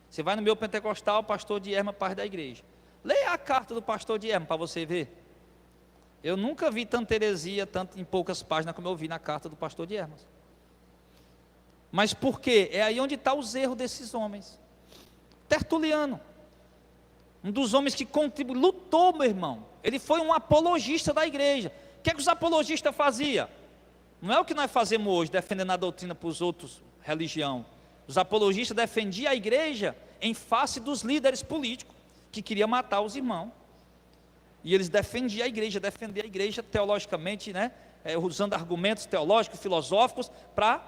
Você vai no meu pentecostal, pastor de Hermas, pai da igreja. Leia a carta do pastor de Hermas para você ver. Eu nunca vi tanta heresia, tanto em poucas páginas, como eu vi na carta do pastor de Hermas. Mas por quê? É aí onde está os erros desses homens. Tertuliano, um dos homens que contribuiu, lutou, meu irmão. Ele foi um apologista da igreja. O que é que os apologistas faziam? Não é o que nós fazemos hoje, defendendo a doutrina para os outros religião. Os apologistas defendiam a igreja em face dos líderes políticos, que queriam matar os irmãos. E eles defendiam a igreja teologicamente, né? Usando argumentos teológicos, filosóficos, para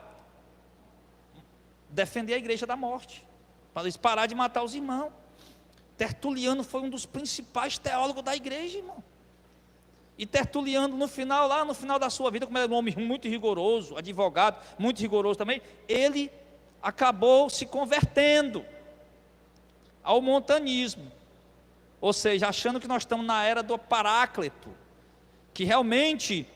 defender a igreja da morte, para eles parar de matar os irmãos. Tertuliano foi um dos principais teólogos da igreja, irmão. E Tertuliano, lá no final da sua vida, como era um homem muito rigoroso, advogado, muito rigoroso também, ele acabou se convertendo ao montanismo. Ou seja, achando que nós estamos na era do Paráclito, que realmente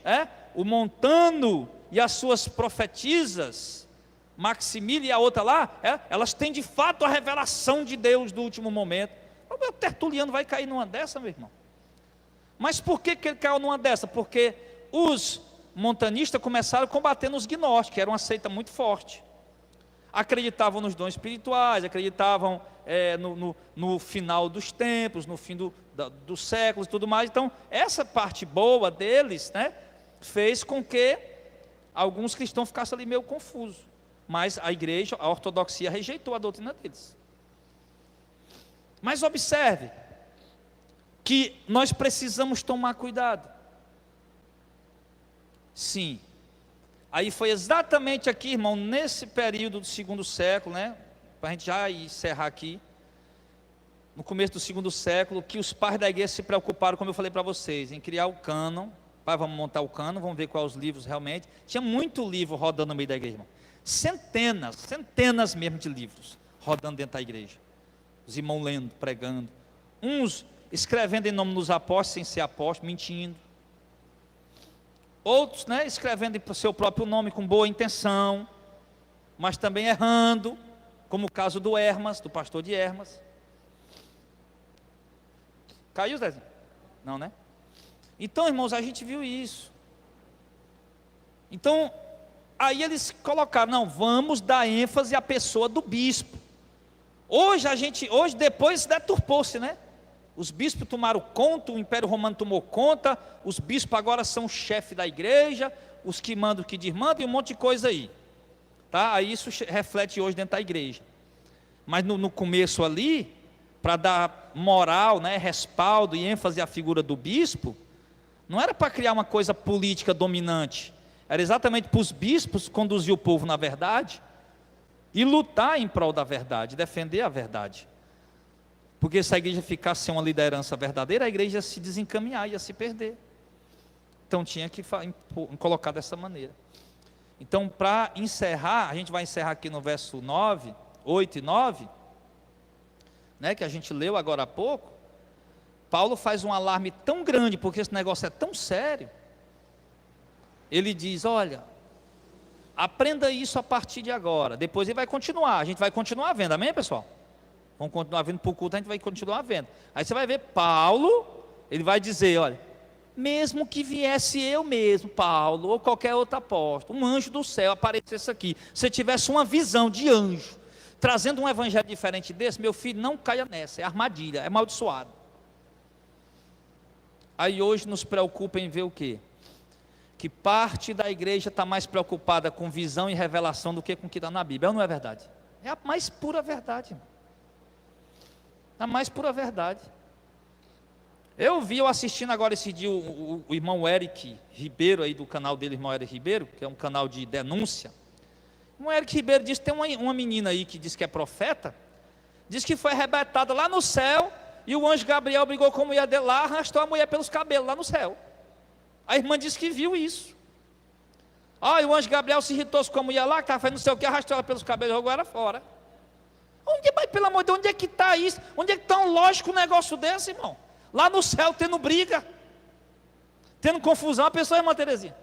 o montano e as suas profetisas, Maximília e a outra lá, elas têm de fato a revelação de Deus do último momento. O Tertuliano vai cair numa dessa, meu irmão? Mas por que ele caiu numa dessa? Porque os montanistas começaram a combater nos gnósticos, que era uma seita muito forte. Acreditavam nos dons espirituais, acreditavam no final dos tempos, no fim dos séculos e tudo mais. Então, essa parte boa deles, né, fez com que alguns cristãos ficassem ali meio confusos. Mas a igreja, a ortodoxia, rejeitou a doutrina deles. Mas observe que nós precisamos tomar cuidado. Sim. Aí foi exatamente aqui, irmão, nesse período do segundo século, né? Para a gente já encerrar aqui. No começo do segundo século, que os pais da igreja se preocuparam, como eu falei para vocês, em criar o cânon. Pai, vamos montar o cânon, vamos ver quais os livros realmente. Tinha muito livro rodando no meio da igreja, irmão. Centenas mesmo de livros rodando dentro da igreja. Os irmãos lendo, pregando. Uns escrevendo em nome dos apóstolos, sem ser apóstolo, mentindo. Outros, né, escrevendo em seu próprio nome com boa intenção, mas também errando, como o caso do Hermas, do pastor de Hermas. Caiu, Zezinho? Não, né? Então, irmãos, a gente viu isso. Então, aí eles colocaram, não, vamos dar ênfase à pessoa do bispo. Hoje depois deturpou-se, né? Os bispos tomaram conta, o Império Romano tomou conta, os bispos agora são o chefe da igreja, os que mandam, o que desmandam, e um monte de coisa aí. Tá? Aí isso reflete hoje dentro da igreja. Mas no começo ali, para dar moral, né, respaldo e ênfase à figura do bispo, não era para criar uma coisa política dominante, era exatamente para os bispos conduzir o povo na verdade, e lutar em prol da verdade, defender a verdade. Porque se a igreja ficasse sem uma liderança verdadeira, a igreja ia se desencaminhar, ia se perder. Então tinha que colocar dessa maneira. Então, para encerrar, a gente vai encerrar aqui no verso 9, 8 e 9, né, que a gente leu agora há pouco. Paulo faz um alarme tão grande, porque esse negócio é tão sério. Ele diz, olha, aprenda isso a partir de agora. Depois ele vai continuar, a gente vai continuar vendo, amém, pessoal? Vamos continuar vendo por culto, a gente vai continuar vendo. Aí você vai ver Paulo, ele vai dizer, olha, mesmo que viesse eu mesmo, Paulo, ou qualquer outro apóstolo, um anjo do céu aparecesse aqui, se tivesse uma visão de anjo, trazendo um evangelho diferente desse, meu filho, não caia nessa, é armadilha, é amaldiçoado. Aí hoje nos preocupa em ver o quê? Que parte da igreja está mais preocupada com visão e revelação do que com o que está na Bíblia, não é verdade? É a mais pura verdade, irmão. A mais pura verdade. Eu assistindo agora esse dia o irmão Eric Ribeiro, aí do canal dele, irmão Eric Ribeiro, que é um canal de denúncia. O irmão Eric Ribeiro disse, tem uma menina aí que diz que é profeta, diz que foi arrebatada lá no céu, e o anjo Gabriel brigou com a mulher dele lá, arrastou a mulher pelos cabelos lá no céu. A irmã disse que viu isso. E o anjo Gabriel se irritou com a mulher lá, que estava fazendo não sei o que, arrastou ela pelos cabelos e jogou ela fora. Pelo amor de Deus, onde é que está isso? Onde é que está um lógico um negócio desse, irmão? Lá no céu, tendo briga, tendo confusão, a pessoa, irmã Terezinha,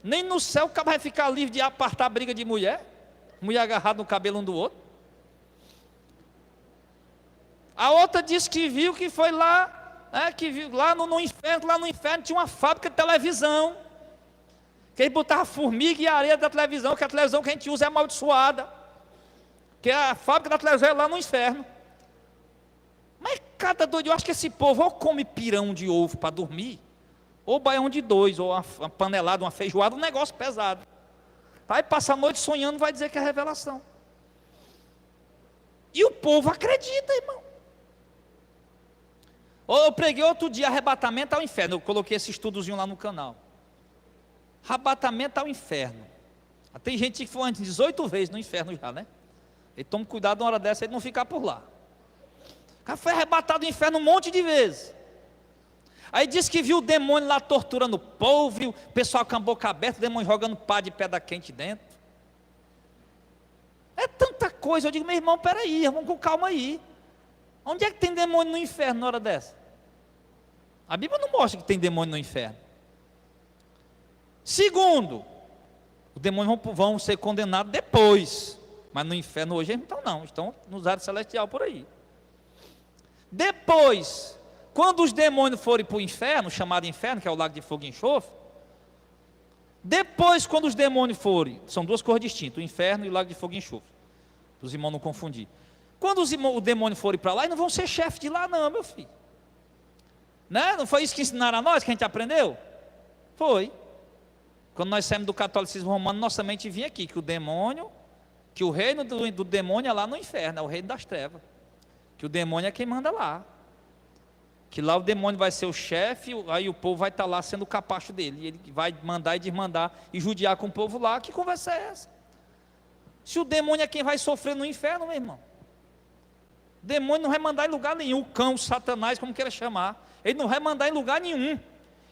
nem no céu o cara vai ficar livre de apartar a briga de mulher agarrada no cabelo um do outro. A outra disse que viu que foi lá, que viu lá no inferno tinha uma fábrica de televisão, que ele botava formiga e areia da televisão, que a televisão que a gente usa é amaldiçoada, que a fábrica da televisão é lá no inferno. Mas cada doido, eu acho que esse povo ou come pirão de ovo para dormir, ou baião de dois, ou uma panelada, uma feijoada, um negócio pesado. Vai passar a noite sonhando, vai dizer que é revelação. E o povo acredita, irmão. Ou eu preguei outro dia, arrebatamento ao inferno. Eu coloquei esse estudozinho lá no canal. Arrebatamento ao inferno. Tem gente que foi antes 18 vezes no inferno já, né? E toma cuidado na hora dessa, ele não ficar por lá. O cara foi arrebatado do inferno um monte de vezes. Aí diz que viu o demônio lá torturando o povo, viu o pessoal com a boca aberta, o demônio jogando pá de pedra quente dentro. É tanta coisa. Eu digo, meu irmão, peraí, vamos com calma aí. Onde é que tem demônio no inferno na hora dessa? A Bíblia não mostra que tem demônio no inferno. Segundo, os demônios vão ser condenados depois. Mas no inferno hoje eles não estão nos ares celestiais por aí. Depois, quando os demônios forem para o inferno, chamado inferno, que é o lago de fogo e enxofre, depois quando os demônios forem, são duas coisas distintas, o inferno e o lago de fogo e enxofre, para os irmãos não confundir. Quando os demônios forem para lá, eles não vão ser chefe de lá não, meu filho. Né? Não foi isso que ensinaram a nós, que a gente aprendeu? Foi. Quando nós saímos do catolicismo romano, nossa mente vinha aqui, que o demônio, que o reino do demônio é lá no inferno, é o reino das trevas. Que o demônio é quem manda lá. Que lá o demônio vai ser o chefe, aí o povo vai estar lá sendo o capacho dele. E ele vai mandar e desmandar e judiar com o povo lá. Que conversa é essa? Se o demônio é quem vai sofrer no inferno, meu irmão. O demônio não vai mandar em lugar nenhum. O cão, o Satanás, como queira chamar. Ele não vai mandar em lugar nenhum.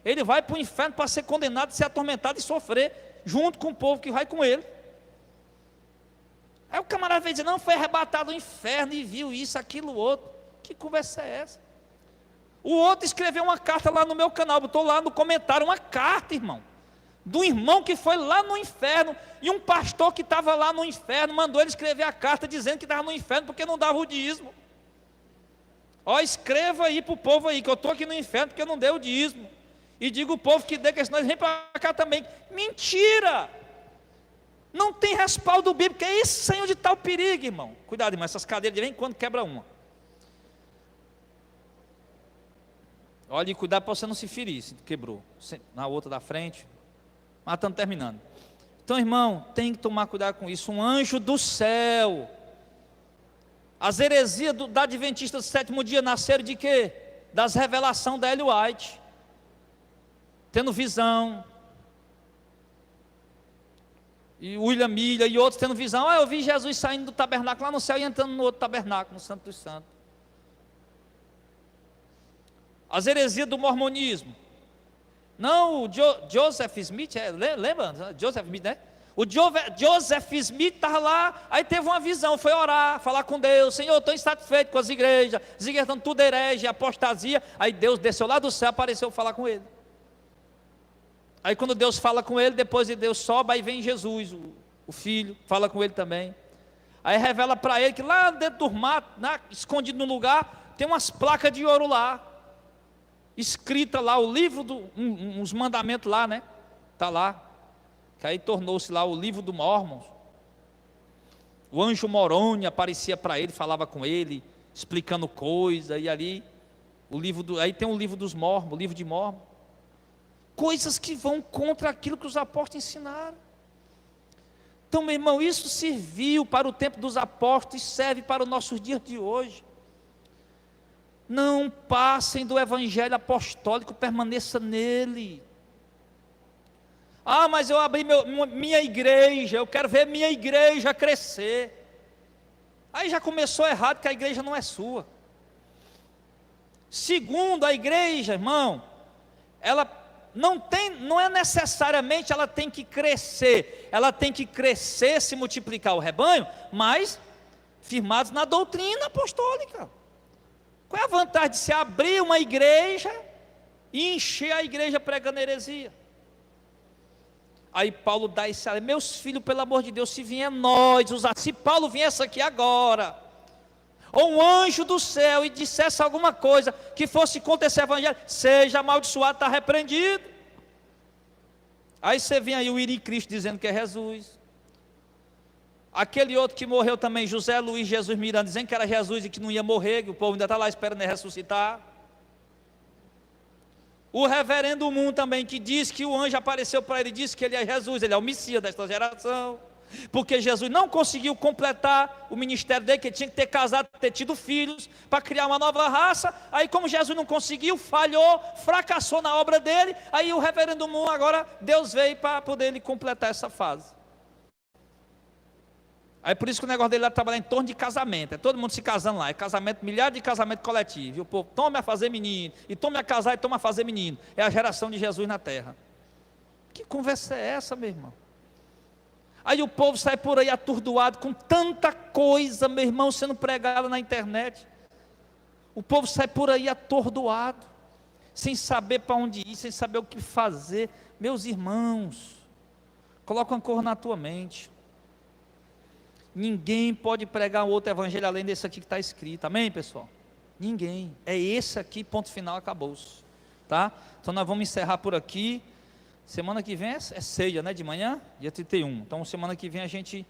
Ele vai para o inferno para ser condenado, ser atormentado e sofrer junto com o povo que vai com ele. Aí o camarada veio dizer, não, foi arrebatado ao inferno e viu isso, aquilo, outro. Que conversa é essa? O outro escreveu uma carta lá no meu canal, botou lá no comentário uma carta, irmão, do irmão que foi lá no inferno, e um pastor que estava lá no inferno, mandou ele escrever a carta dizendo que estava no inferno porque não dava o dízimo. Ó, escreva aí para o povo aí, que eu estou aqui no inferno porque eu não dei o dízimo. E diga o povo que dê, que senão eles vêm para cá também. Mentira! Não tem respaldo bíblico, é isso aí onde está o perigo, irmão. Cuidado, irmão, essas cadeiras de vez em quando quebra uma. Olha, e cuidado para você não se ferir, se quebrou. Na outra da frente. Mas estamos terminando. Então, irmão, tem que tomar cuidado com isso. Um anjo do céu. As heresias da Adventista do sétimo dia nasceram de quê? Das revelações da Ellen White. Tendo visão. E William Miller e outros tendo visão. Ah, eu vi Jesus saindo do tabernáculo lá no céu e entrando no outro tabernáculo, no Santo dos Santos. As heresias do mormonismo. Não, o Joseph Smith, lembra? Joseph Smith, né? O Joseph Smith estava lá, aí teve uma visão, foi orar, falar com Deus. Senhor, estou insatisfeito com as igrejas estão tudo herege, apostasia. Aí Deus desceu lá do céu, apareceu falar com ele. Aí quando Deus fala com ele, depois de Deus sobe, aí vem Jesus, o filho, fala com ele também. Aí revela para ele que lá dentro do mato, escondido no lugar, tem umas placas de ouro lá, escrita lá, o livro, uns mandamentos lá, né? Está lá, que aí tornou-se lá o livro do Mormon. O anjo Moroni aparecia para ele, falava com ele, explicando coisa, e ali, aí tem o livro dos Mormons, o livro de Mormon. Coisas que vão contra aquilo que os apóstolos ensinaram. Então, meu irmão, isso serviu para o tempo dos apóstolos e serve para os nossos dias de hoje. Não passem do evangelho apostólico, permaneça nele. Ah, mas eu abri minha igreja, eu quero ver minha igreja crescer. Aí já começou errado, que a igreja não é sua. Segundo, a igreja, irmão, ela não é necessariamente ela tem que crescer, ela tem que crescer, se multiplicar o rebanho, mas firmados na doutrina apostólica. Qual é a vantagem de se abrir uma igreja e encher a igreja pregando heresia? Aí Paulo dá esse, meus filhos, pelo amor de Deus, se vier nós, se Paulo viesse aqui agora, ou um anjo do céu e dissesse alguma coisa que fosse contra esse evangelho, seja amaldiçoado, está repreendido. Aí você vem aí o Iri Cristo dizendo que é Jesus. Aquele outro que morreu também, José Luiz Jesus Miranda, dizendo que era Jesus e que não ia morrer, que o povo ainda está lá esperando ele ressuscitar. O reverendo Moon também, que diz que o anjo apareceu para ele e disse que ele é Jesus, ele é o Messias desta geração. Porque Jesus não conseguiu completar o ministério dele, que ele tinha que ter casado, ter tido filhos, para criar uma nova raça. Aí como Jesus não conseguiu, falhou, fracassou na obra dele, aí o reverendo Moon, agora Deus veio para poder ele completar essa fase. Aí por isso que o negócio dele é trabalhar em torno de casamento, é todo mundo se casando lá, é casamento, milhares de casamentos coletivos, e o povo tome a fazer menino, e tome a casar e tome a fazer menino, é a geração de Jesus na terra. Que conversa é essa, meu irmão? Aí o povo sai por aí atordoado com tanta coisa, meu irmão, sendo pregada na internet. O povo sai por aí atordoado, sem saber para onde ir, sem saber o que fazer. Meus irmãos, coloca uma cor na tua mente. Ninguém pode pregar outro evangelho além desse aqui que está escrito. Amém, pessoal? Ninguém. É esse aqui, ponto final, acabou-se. Tá? Então nós vamos encerrar por aqui. Semana que vem é ceia, né, de manhã, dia 31. Então semana que vem a gente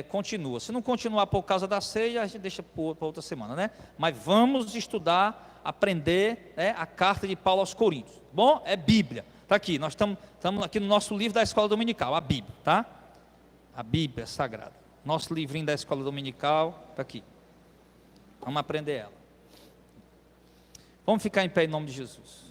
continua. Se não continuar por causa da ceia, a gente deixa para outra semana, né? Mas vamos estudar, aprender, né, a carta de Paulo aos Coríntios. Bom, é Bíblia. Está aqui, nós estamos aqui no nosso livro da Escola Dominical, a Bíblia, tá? A Bíblia Sagrada. Nosso livrinho da Escola Dominical, está aqui. Vamos aprender ela. Vamos ficar em pé em nome de Jesus.